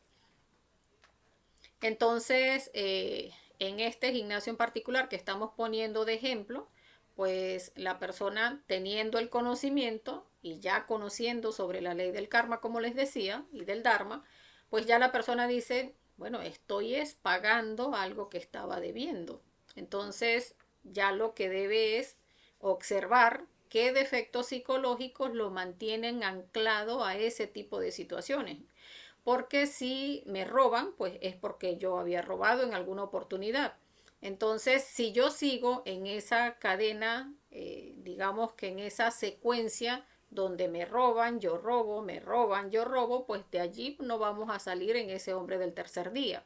Entonces, en este gimnasio en particular que estamos poniendo de ejemplo, pues la persona teniendo el conocimiento y ya conociendo sobre la ley del karma, como les decía, y del dharma, pues ya la persona dice, bueno, estoy es pagando algo que estaba debiendo. Entonces, ya lo que debe es observar qué defectos psicológicos lo mantienen anclado a ese tipo de situaciones. Porque si me roban, pues es porque yo había robado en alguna oportunidad. Entonces, si yo sigo en esa cadena, digamos que en esa secuencia donde me roban, yo robo, me roban, yo robo, pues de allí no vamos a salir en ese hombre del tercer día.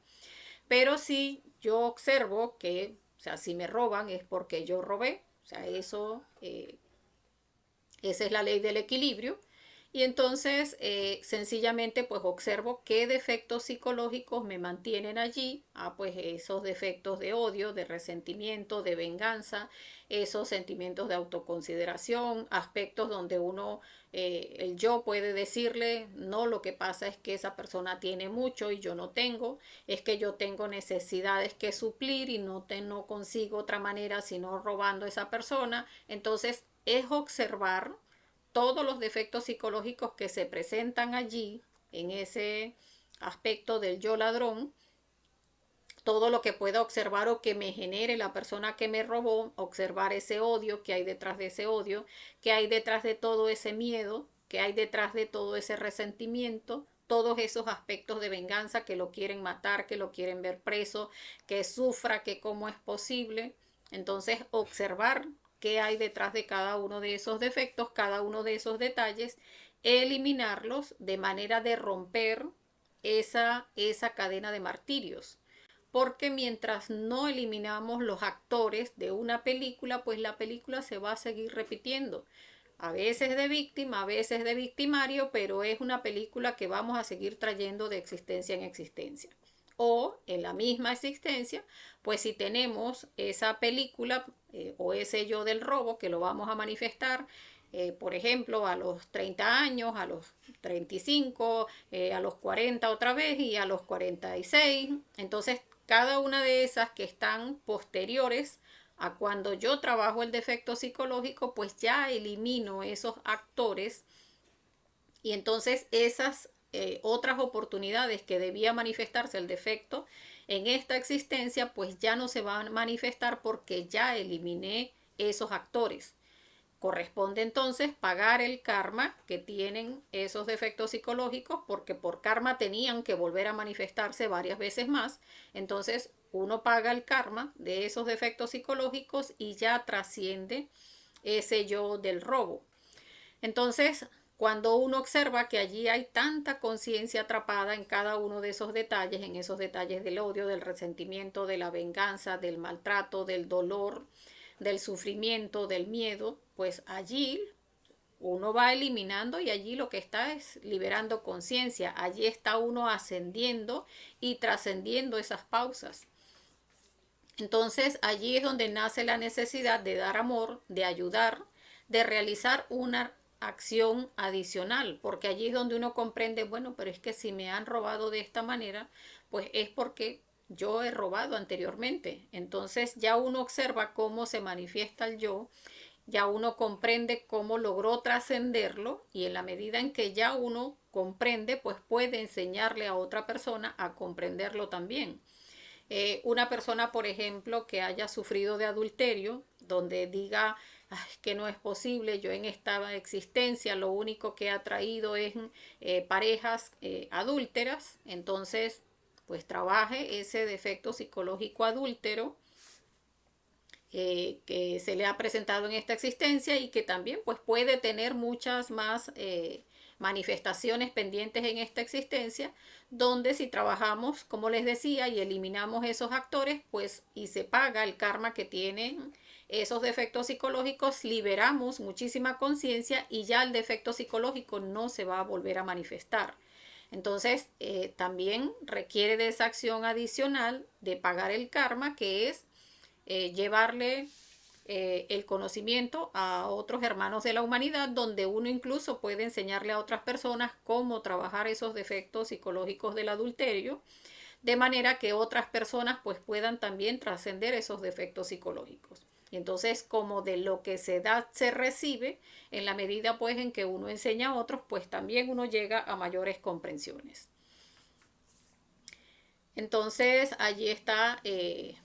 Pero si yo observo que, o sea, si me roban es porque yo robé, o sea, eso, esa es la ley del equilibrio. Y entonces sencillamente pues observo qué defectos psicológicos me mantienen allí. Pues esos defectos de odio, de resentimiento, de venganza, esos sentimientos de autoconsideración, aspectos donde uno, el yo puede decirle, no, lo que pasa es que esa persona tiene mucho y yo no tengo, es que yo tengo necesidades que suplir y no consigo otra manera sino robando a esa persona. Entonces es observar todos los defectos psicológicos que se presentan allí en ese aspecto del yo ladrón, todo lo que pueda observar o que me genere la persona que me robó, observar ese odio que hay detrás de ese odio, que hay detrás de todo ese miedo, que hay detrás de todo ese resentimiento, todos esos aspectos de venganza que lo quieren matar, que lo quieren ver preso, que sufra, que cómo es posible. Entonces, observar qué hay detrás de cada uno de esos defectos, cada uno de esos detalles, eliminarlos de manera de romper esa cadena de martirios. Porque mientras no eliminamos los actores de una película, pues la película se va a seguir repitiendo. A veces de víctima, a veces de victimario, pero es una película que vamos a seguir trayendo de existencia en existencia. O en la misma existencia, pues si tenemos esa película o ese yo del robo que lo vamos a manifestar, por ejemplo, a los 30 años, a los 35, a los 40 otra vez y a los 46. Entonces, cada una de esas que están posteriores a cuando yo trabajo el defecto psicológico, pues ya elimino esos actores y entonces esas otras oportunidades que debía manifestarse el defecto en esta existencia, pues ya no se van a manifestar porque ya eliminé esos actores. Corresponde entonces pagar el karma que tienen esos defectos psicológicos porque por karma tenían que volver a manifestarse varias veces más. Entonces uno paga el karma de esos defectos psicológicos y ya trasciende ese yo del robo. Entonces, cuando uno observa que allí hay tanta conciencia atrapada en cada uno de esos detalles, en esos detalles del odio, del resentimiento, de la venganza, del maltrato, del dolor, del sufrimiento, del miedo, pues allí uno va eliminando y allí lo que está es liberando conciencia. Allí está uno ascendiendo y trascendiendo esas pausas. Entonces allí es donde nace la necesidad de dar amor, de ayudar, de realizar una acción adicional, porque allí es donde uno comprende, bueno, pero es que si me han robado de esta manera, pues es porque yo he robado anteriormente. Entonces ya uno observa cómo se manifiesta el yo, ya uno comprende cómo logró trascenderlo y en la medida en que ya uno comprende, pues puede enseñarle a otra persona a comprenderlo también. Una persona, por ejemplo, que haya sufrido de adulterio, donde diga que no es posible, yo en esta existencia lo único que he atraído es parejas adúlteras, entonces pues trabaje ese defecto psicológico adúltero que se le ha presentado en esta existencia y que también pues puede tener muchas más manifestaciones pendientes en esta existencia, donde si trabajamos, como les decía, y eliminamos esos actores, pues y se paga el karma que tienen esos defectos psicológicos, liberamos muchísima conciencia y ya el defecto psicológico no se va a volver a manifestar. Entonces, también requiere de esa acción adicional de pagar el karma, que es llevarle el conocimiento a otros hermanos de la humanidad, donde uno incluso puede enseñarle a otras personas cómo trabajar esos defectos psicológicos del adulterio, de manera que otras personas pues puedan también trascender esos defectos psicológicos. Y entonces, como de lo que se da se recibe, en la medida pues en que uno enseña a otros, pues también uno llega a mayores comprensiones. Entonces allí está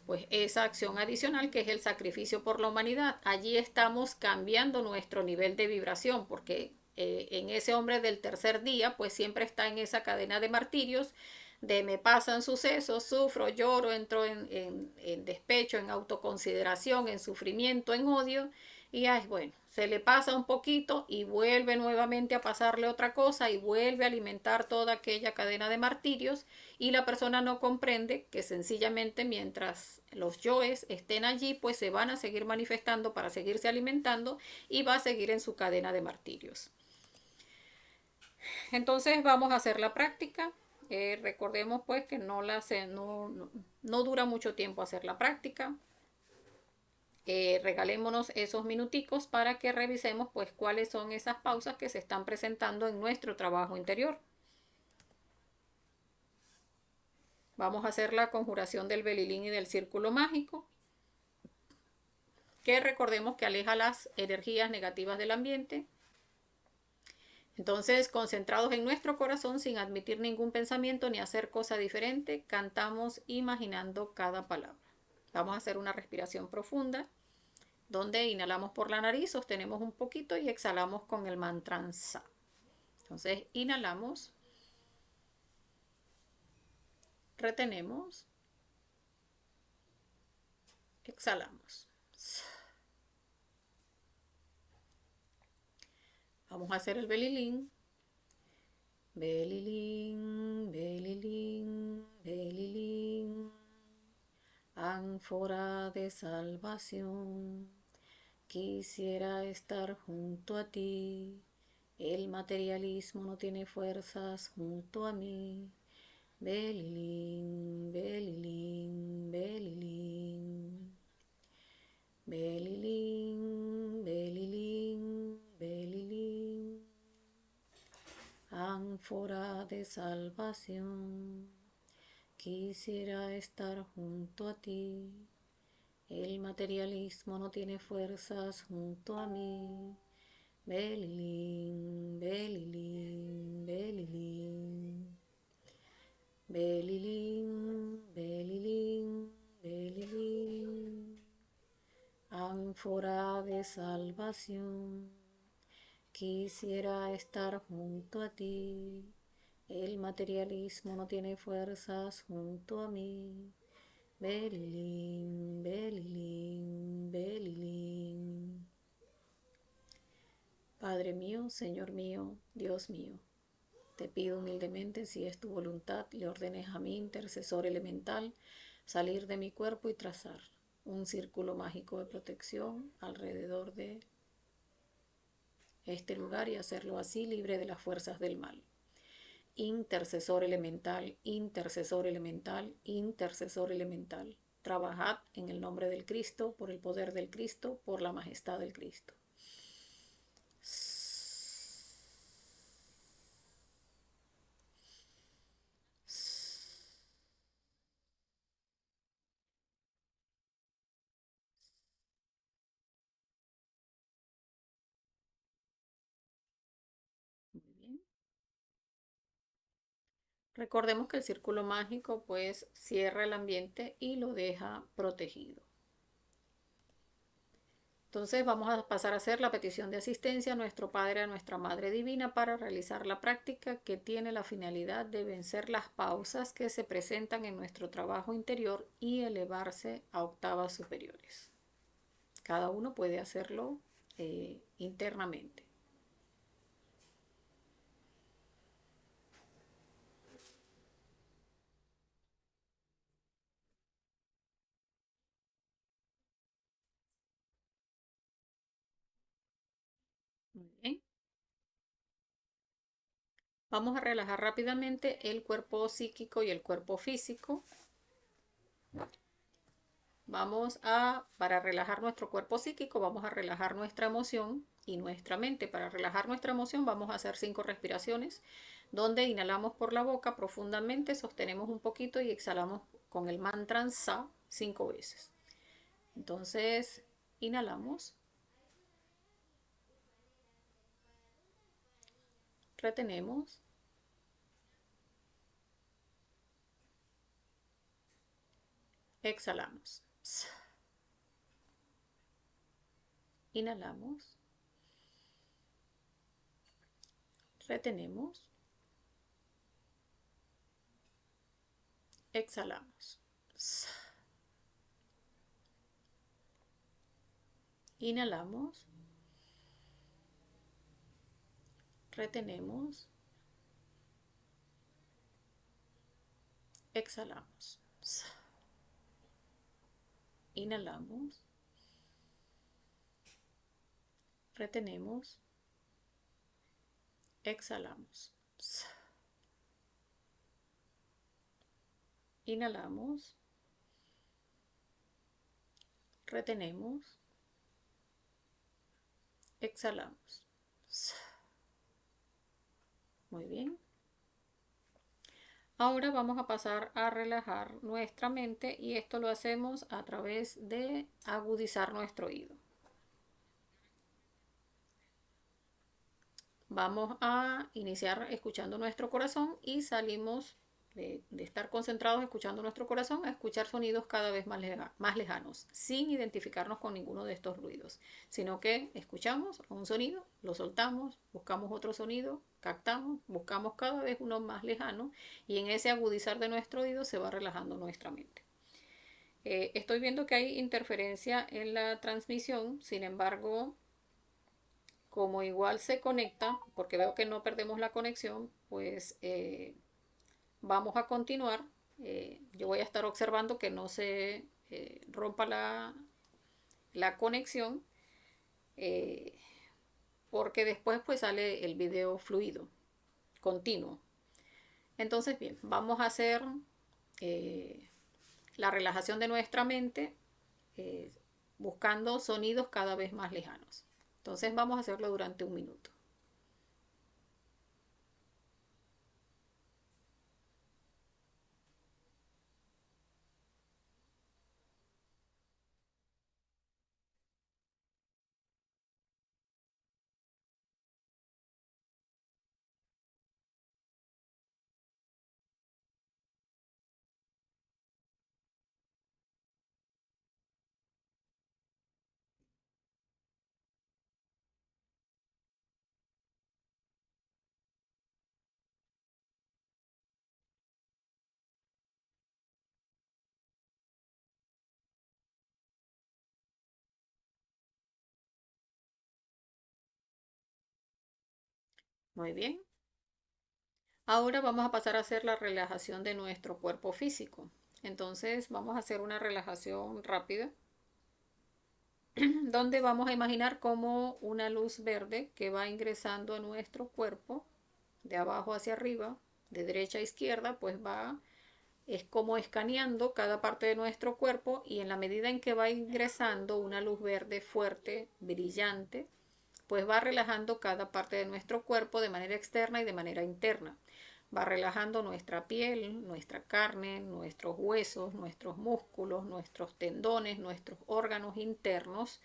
pues esa acción adicional que es el sacrificio por la humanidad. Allí estamos cambiando nuestro nivel de vibración porque en ese hombre del tercer día pues siempre está en esa cadena de martirios de me pasan sucesos, sufro, lloro, entro en despecho, en autoconsideración, en sufrimiento, en odio y ay, bueno, se le pasa un poquito y vuelve nuevamente a pasarle otra cosa y vuelve a alimentar toda aquella cadena de martirios y la persona no comprende que sencillamente mientras los yoes estén allí, pues se van a seguir manifestando para seguirse alimentando y va a seguir en su cadena de martirios. Entonces vamos a hacer la práctica. Recordemos pues que no dura mucho tiempo hacer la práctica. Regalémonos esos minuticos para que revisemos pues cuáles son esas pausas que se están presentando en nuestro trabajo interior. Vamos a hacer la conjuración del belilín y del círculo mágico, que recordemos que aleja las energías negativas del ambiente. Entonces, concentrados en nuestro corazón, sin admitir ningún pensamiento ni hacer cosa diferente, cantamos imaginando cada palabra. Vamos a hacer una respiración profunda, donde inhalamos por la nariz, sostenemos un poquito y exhalamos con el mantra Sa. Entonces, inhalamos, retenemos, exhalamos. Vamos a hacer el belilín. Belilín, belilín, belilín, ánfora de salvación. Quisiera estar junto a ti. El materialismo no tiene fuerzas junto a mí. Belilín, belilín, belilín. Belilín, belilín, belilín. Ánfora de salvación. Quisiera estar junto a ti. El materialismo no tiene fuerzas junto a mí. Belilín, belilín, belilín. Belilín, belilín, belilín. Ánfora de salvación. Quisiera estar junto a ti. El materialismo no tiene fuerzas junto a mí. Belilín, belilín, belilín. Padre mío, Señor mío, Dios mío, te pido humildemente, si es tu voluntad, le ordenes a mi intercesor elemental salir de mi cuerpo y trazar un círculo mágico de protección alrededor de este lugar y hacerlo así libre de las fuerzas del mal. Intercesor elemental, intercesor elemental, intercesor elemental. Trabajad en el nombre del Cristo, por el poder del Cristo, por la majestad del Cristo. Muy bien. Recordemos que el círculo mágico pues cierra el ambiente y lo deja protegido. Entonces vamos a pasar a hacer la petición de asistencia a nuestro Padre, a nuestra Madre Divina para realizar la práctica que tiene la finalidad de vencer las pausas que se presentan en nuestro trabajo interior y elevarse a octavas superiores. Cada uno puede hacerlo internamente. Muy bien. Vamos a relajar rápidamente el cuerpo psíquico y el cuerpo físico. para relajar nuestro cuerpo psíquico, vamos a relajar nuestra emoción y nuestra mente. Para relajar nuestra emoción vamos a hacer 5 respiraciones, donde inhalamos por la boca profundamente, sostenemos un poquito y exhalamos con el mantra Sa 5 veces. Entonces, inhalamos, retenemos, exhalamos. Inhalamos, retenemos, exhalamos. Inhalamos, retenemos, exhalamos. Inhalamos, retenemos, exhalamos. Inhalamos, retenemos, exhalamos. Muy bien. Ahora vamos a pasar a relajar nuestra mente y esto lo hacemos a través de agudizar nuestro oído. Vamos a iniciar escuchando nuestro corazón y salimos de estar concentrados escuchando nuestro corazón a escuchar sonidos cada vez más lejanos, sin identificarnos con ninguno de estos ruidos, sino que escuchamos un sonido, lo soltamos, buscamos otro sonido, captamos, buscamos cada vez uno más lejano y en ese agudizar de nuestro oído se va relajando nuestra mente. Estoy viendo que hay interferencia en la transmisión, sin embargo, como igual se conecta, porque veo que no perdemos la conexión, pues vamos a continuar. Yo voy a estar observando que no se rompa la conexión, eh, porque después pues sale el video fluido, continuo. Entonces, bien, vamos a hacer eh, la relajación de nuestra mente eh, buscando sonidos cada vez más lejanos. Entonces vamos a hacerlo durante un minuto. Muy bien. Ahora vamos a pasar a hacer la relajación de nuestro cuerpo físico. Entonces vamos a hacer una relajación rápida donde vamos a imaginar como una luz verde que va ingresando a nuestro cuerpo de abajo hacia arriba, de derecha a izquierda, pues es como escaneando cada parte de nuestro cuerpo y en la medida en que va ingresando una luz verde fuerte, brillante, pues va relajando cada parte de nuestro cuerpo de manera externa y de manera interna. Va relajando nuestra piel, nuestra carne, nuestros huesos, nuestros músculos, nuestros tendones, nuestros órganos internos.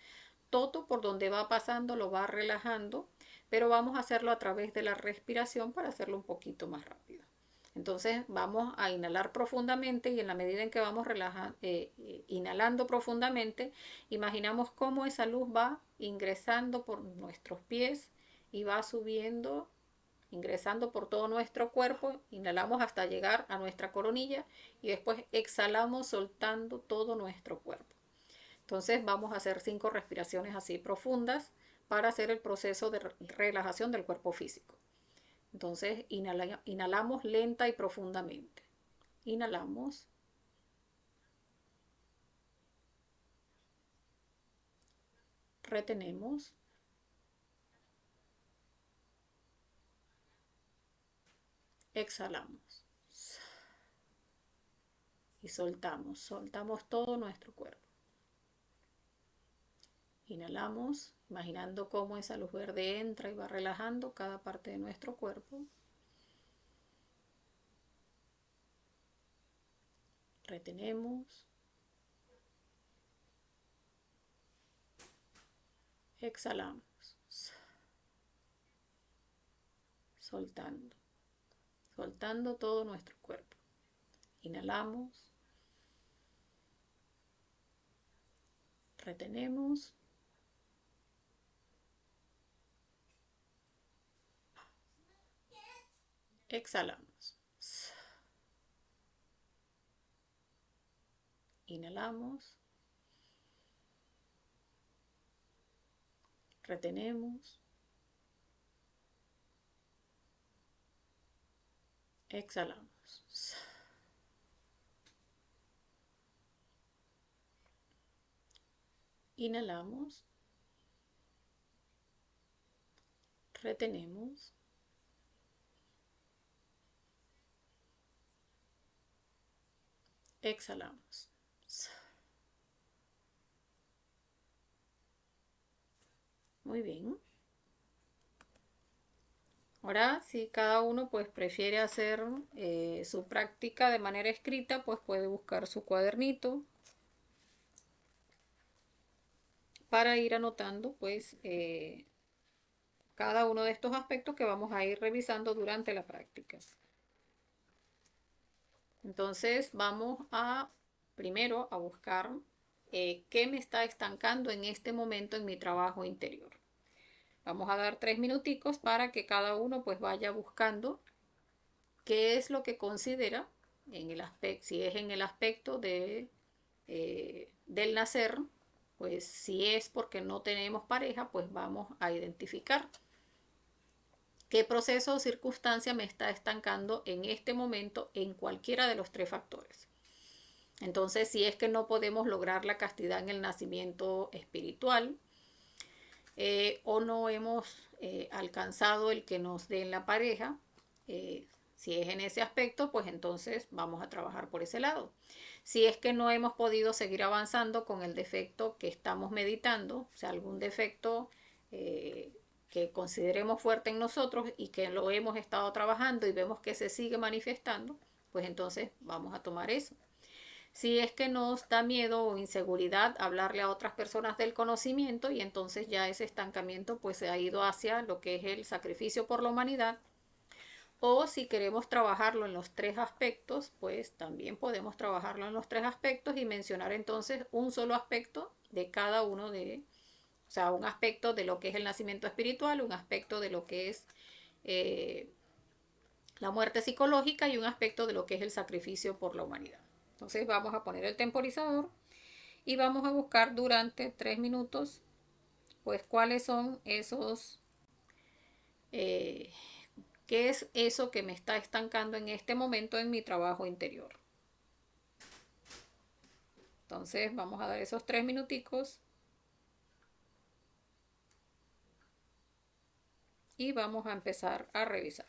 Todo por donde va pasando lo va relajando, pero vamos a hacerlo a través de la respiración para hacerlo un poquito más rápido. Entonces vamos a inhalar profundamente y en la medida en que vamos inhalando profundamente, imaginamos cómo esa luz va ingresando por nuestros pies y va subiendo, ingresando por todo nuestro cuerpo. Inhalamos hasta llegar a nuestra coronilla y después exhalamos soltando todo nuestro cuerpo. Entonces vamos a hacer 5 respiraciones así profundas para hacer el proceso de relajación del cuerpo físico. Entonces inhalamos lenta y profundamente. Inhalamos, retenemos, exhalamos y soltamos todo nuestro cuerpo. Inhalamos, imaginando cómo esa luz verde entra y va relajando cada parte de nuestro cuerpo. Retenemos. Exhalamos. Soltando. Soltando todo nuestro cuerpo. Inhalamos. Retenemos. Exhalamos. Inhalamos. Retenemos. Exhalamos. Inhalamos. Retenemos. Exhalamos. Muy bien. Ahora, si cada uno pues prefiere hacer su práctica de manera escrita, pues puede buscar su cuadernito para ir anotando pues cada uno de estos aspectos que vamos a ir revisando durante la práctica. Entonces vamos a primero a buscar qué me está estancando en este momento en mi trabajo interior. Vamos a dar 3 minuticos para que cada uno pues vaya buscando qué es lo que considera en el aspecto, si es en el aspecto de, del nacer, pues si es porque no tenemos pareja, pues vamos a identificar qué proceso o circunstancia me está estancando en este momento en cualquiera de los 3 factores. Entonces, si es que no podemos lograr la castidad en el nacimiento espiritual, o no hemos alcanzado el que nos den la pareja, si es en ese aspecto, pues entonces vamos a trabajar por ese lado. Si es que no hemos podido seguir avanzando con el defecto que estamos meditando, o sea, algún defecto que consideremos fuerte en nosotros y que lo hemos estado trabajando y vemos que se sigue manifestando, pues entonces vamos a tomar eso. Si es que nos da miedo o inseguridad hablarle a otras personas del conocimiento y entonces ya ese estancamiento pues se ha ido hacia lo que es el sacrificio por la humanidad. O si queremos trabajarlo en los 3 aspectos, pues también podemos trabajarlo en los 3 aspectos y mencionar entonces un solo aspecto de cada uno de, o sea, un aspecto de lo que es el nacimiento espiritual, un aspecto de lo que es la muerte psicológica y un aspecto de lo que es el sacrificio por la humanidad. Entonces vamos a poner el temporizador y vamos a buscar durante 3 minutos pues cuáles son esos, qué es eso que me está estancando en este momento en mi trabajo interior. Entonces vamos a dar esos 3 minuticos y vamos a empezar a revisar.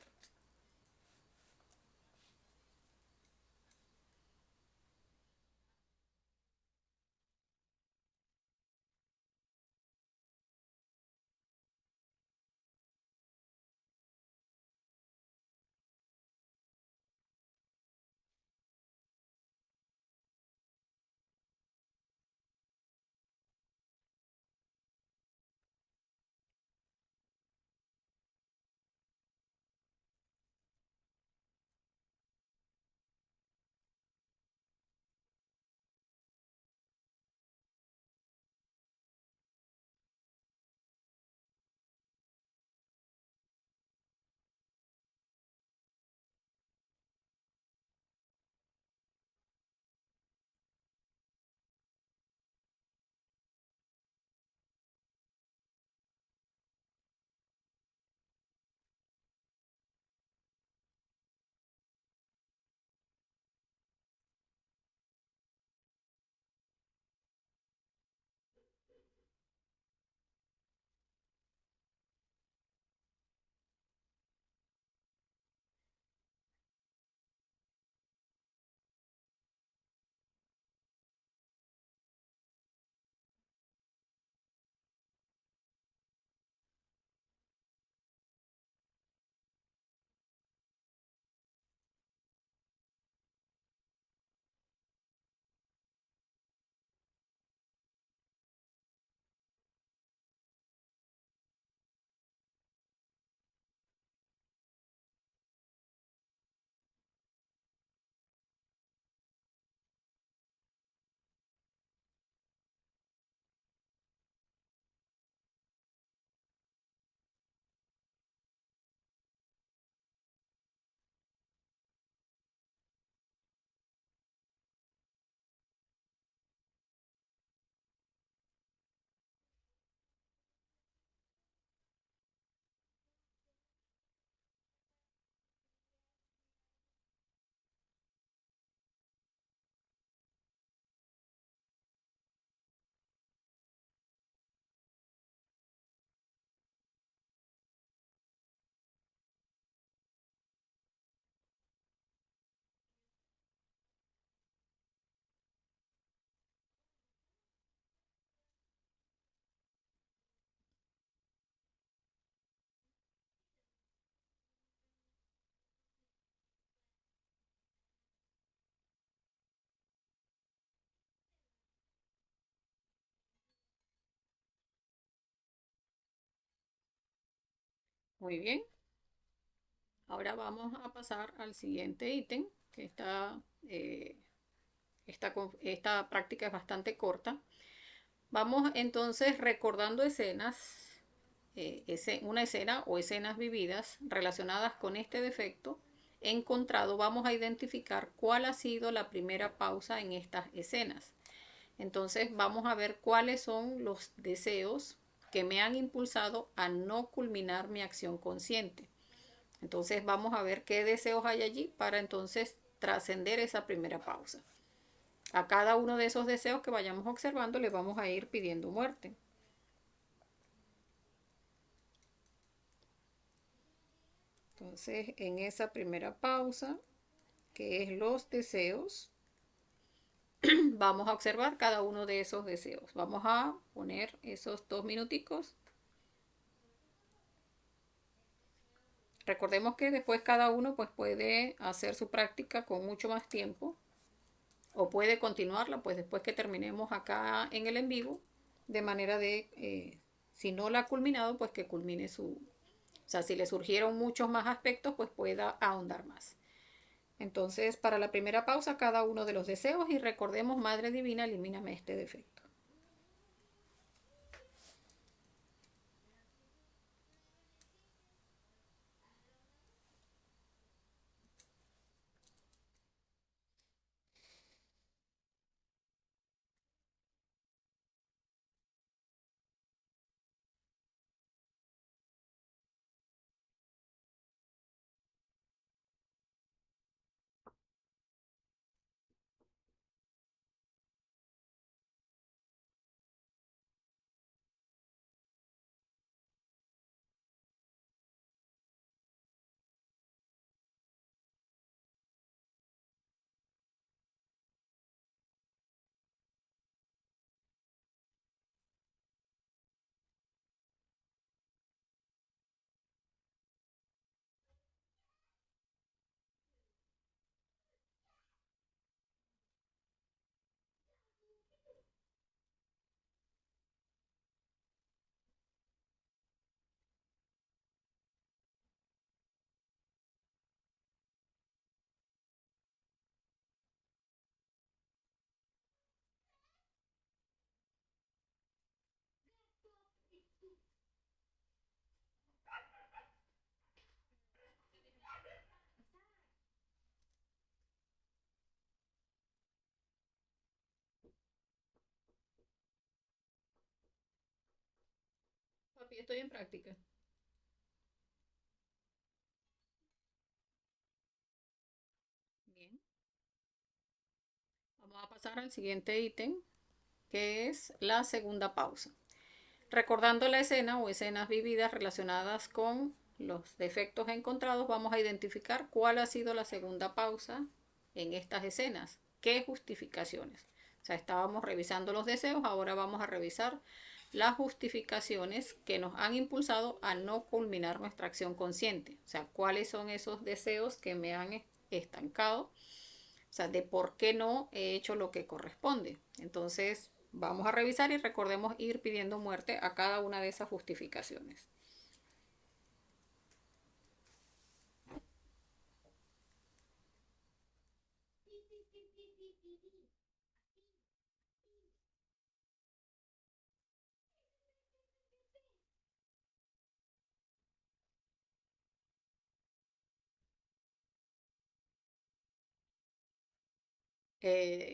Muy bien. Ahora vamos a pasar al siguiente ítem, que esta práctica es bastante corta. Vamos entonces recordando escenas, una escena o escenas vividas relacionadas con este defecto encontrado. Vamos a identificar cuál ha sido la primera pausa en estas escenas. Entonces vamos a ver cuáles son los deseos que me han impulsado a no culminar mi acción consciente. Entonces vamos a ver qué deseos hay allí para entonces trascender esa primera pausa. A cada uno de esos deseos que vayamos observando le vamos a ir pidiendo muerte. Entonces en esa primera pausa, que es los deseos, vamos a observar cada uno de esos deseos. Vamos a poner esos 2 minuticos. Recordemos que después cada uno pues puede hacer su práctica con mucho más tiempo o puede continuarla pues después que terminemos acá en el en vivo, de manera de, si no la ha culminado, pues que culmine o sea, si le surgieron muchos más aspectos, pues pueda ahondar más. Entonces, para la primera pausa, cada uno de los deseos y recordemos, Madre Divina, elimíname este defecto. Papi, estoy en práctica. Bien. Vamos a pasar al siguiente ítem, que es la segunda pausa. Recordando la escena o escenas vividas relacionadas con los defectos encontrados, vamos a identificar cuál ha sido la segunda pausa en estas escenas. ¿Qué justificaciones? O sea, estábamos revisando los deseos, ahora vamos a revisar las justificaciones que nos han impulsado a no culminar nuestra acción consciente. O sea, cuáles son esos deseos que me han estancado, o sea, de por qué no he hecho lo que corresponde. Entonces, vamos a revisar y recordemos ir pidiendo muerte a cada una de esas justificaciones.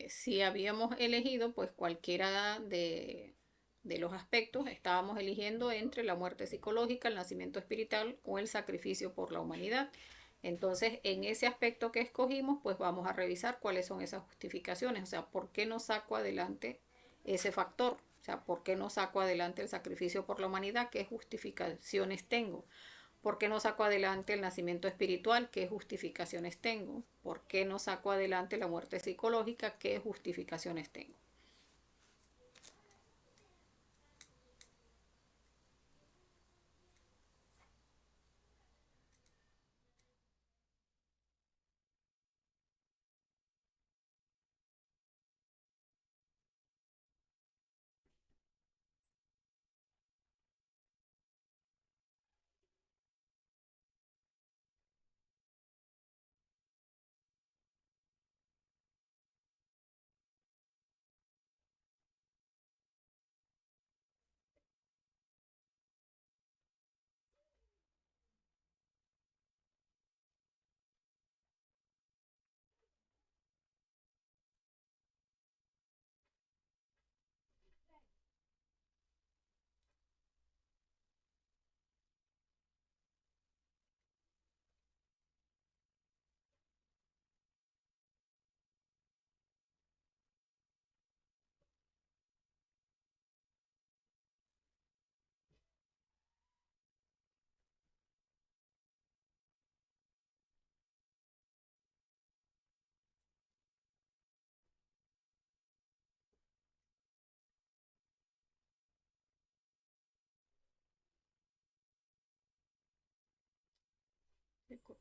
Si habíamos elegido pues cualquiera de los aspectos, estábamos eligiendo entre la muerte psicológica, el nacimiento espiritual o el sacrificio por la humanidad. Entonces, en ese aspecto que escogimos, pues vamos a revisar cuáles son esas justificaciones, o sea, por qué no saco adelante ese factor, o sea, por qué no saco adelante el sacrificio por la humanidad, qué justificaciones tengo. ¿Por qué no saco adelante el nacimiento espiritual? ¿Qué justificaciones tengo? ¿Por qué no saco adelante la muerte psicológica? ¿Qué justificaciones tengo?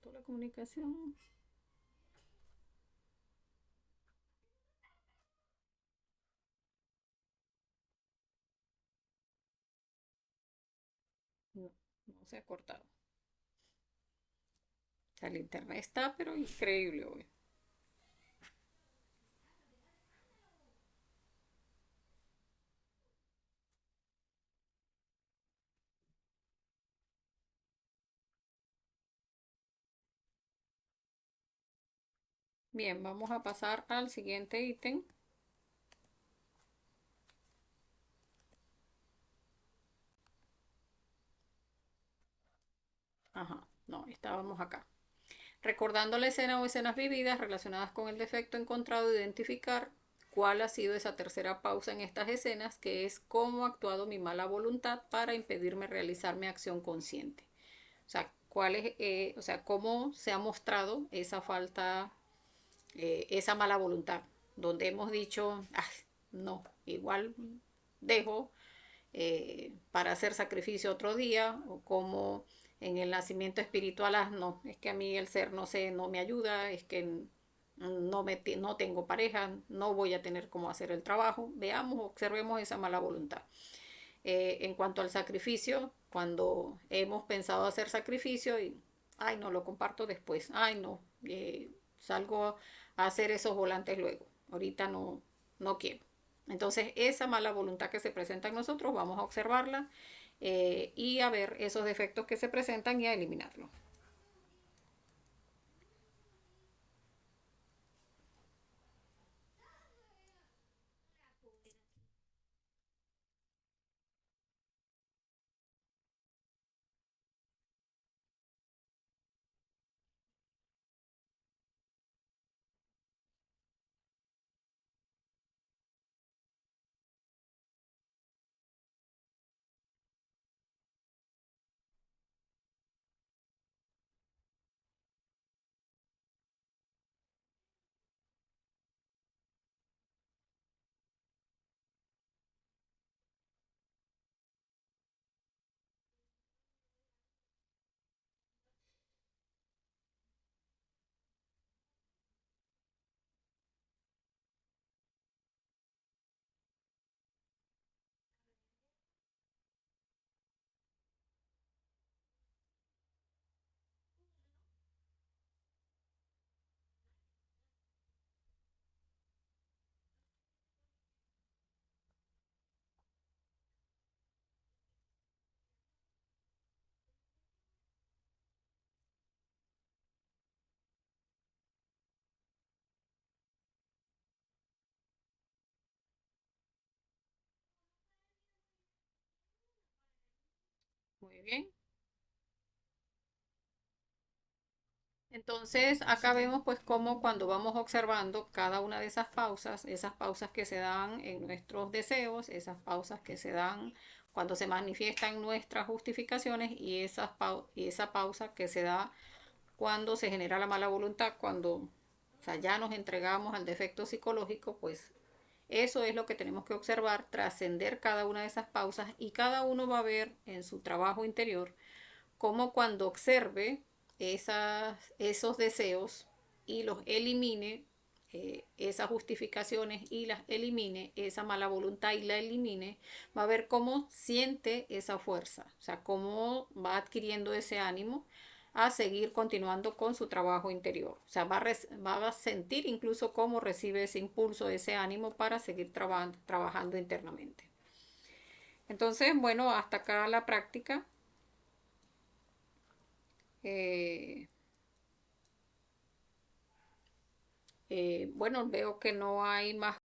cortó la comunicación. No, no se ha cortado. O sea, el internet está, pero increíble hoy. Bien, vamos a pasar al siguiente ítem. Ajá, no, estábamos acá. Recordando la escena o escenas vividas relacionadas con el defecto encontrado, identificar cuál ha sido esa tercera pausa en estas escenas, que es cómo ha actuado mi mala voluntad para impedirme realizar mi acción consciente. O sea, o sea, cómo se ha mostrado esa falta, esa mala voluntad, donde hemos dicho, ah, no, igual dejo para hacer sacrificio otro día, o como en el nacimiento espiritual, ah, no, es que a mí el ser no sé, no me ayuda, es que no tengo pareja, no voy a tener cómo hacer el trabajo. Veamos, observemos esa mala voluntad. En cuanto al sacrificio, cuando hemos pensado hacer sacrificio y, ay, no, lo comparto después, ay, no, salgo a hacer esos volantes luego, ahorita no, no quiero. Entonces, esa mala voluntad que se presenta en nosotros, vamos a observarla y a ver esos defectos que se presentan y a eliminarlos. Muy bien. Entonces, acá vemos pues cómo cuando vamos observando cada una de esas pausas que se dan en nuestros deseos, esas pausas que se dan cuando se manifiestan nuestras justificaciones y y esa pausa que se da cuando se genera la mala voluntad, cuando o sea, ya nos entregamos al defecto psicológico, pues eso es lo que tenemos que observar, trascender cada una de esas pausas y cada uno va a ver en su trabajo interior como cuando observe esos deseos y los elimine, esas justificaciones y las elimine, esa mala voluntad y la elimine, va a ver cómo siente esa fuerza, o sea, cómo va adquiriendo ese ánimo a seguir continuando con su trabajo interior. O sea, va a sentir incluso cómo recibe ese impulso, ese ánimo para seguir trabajando internamente. Entonces, bueno, hasta acá la práctica. Eh, bueno, veo que no hay más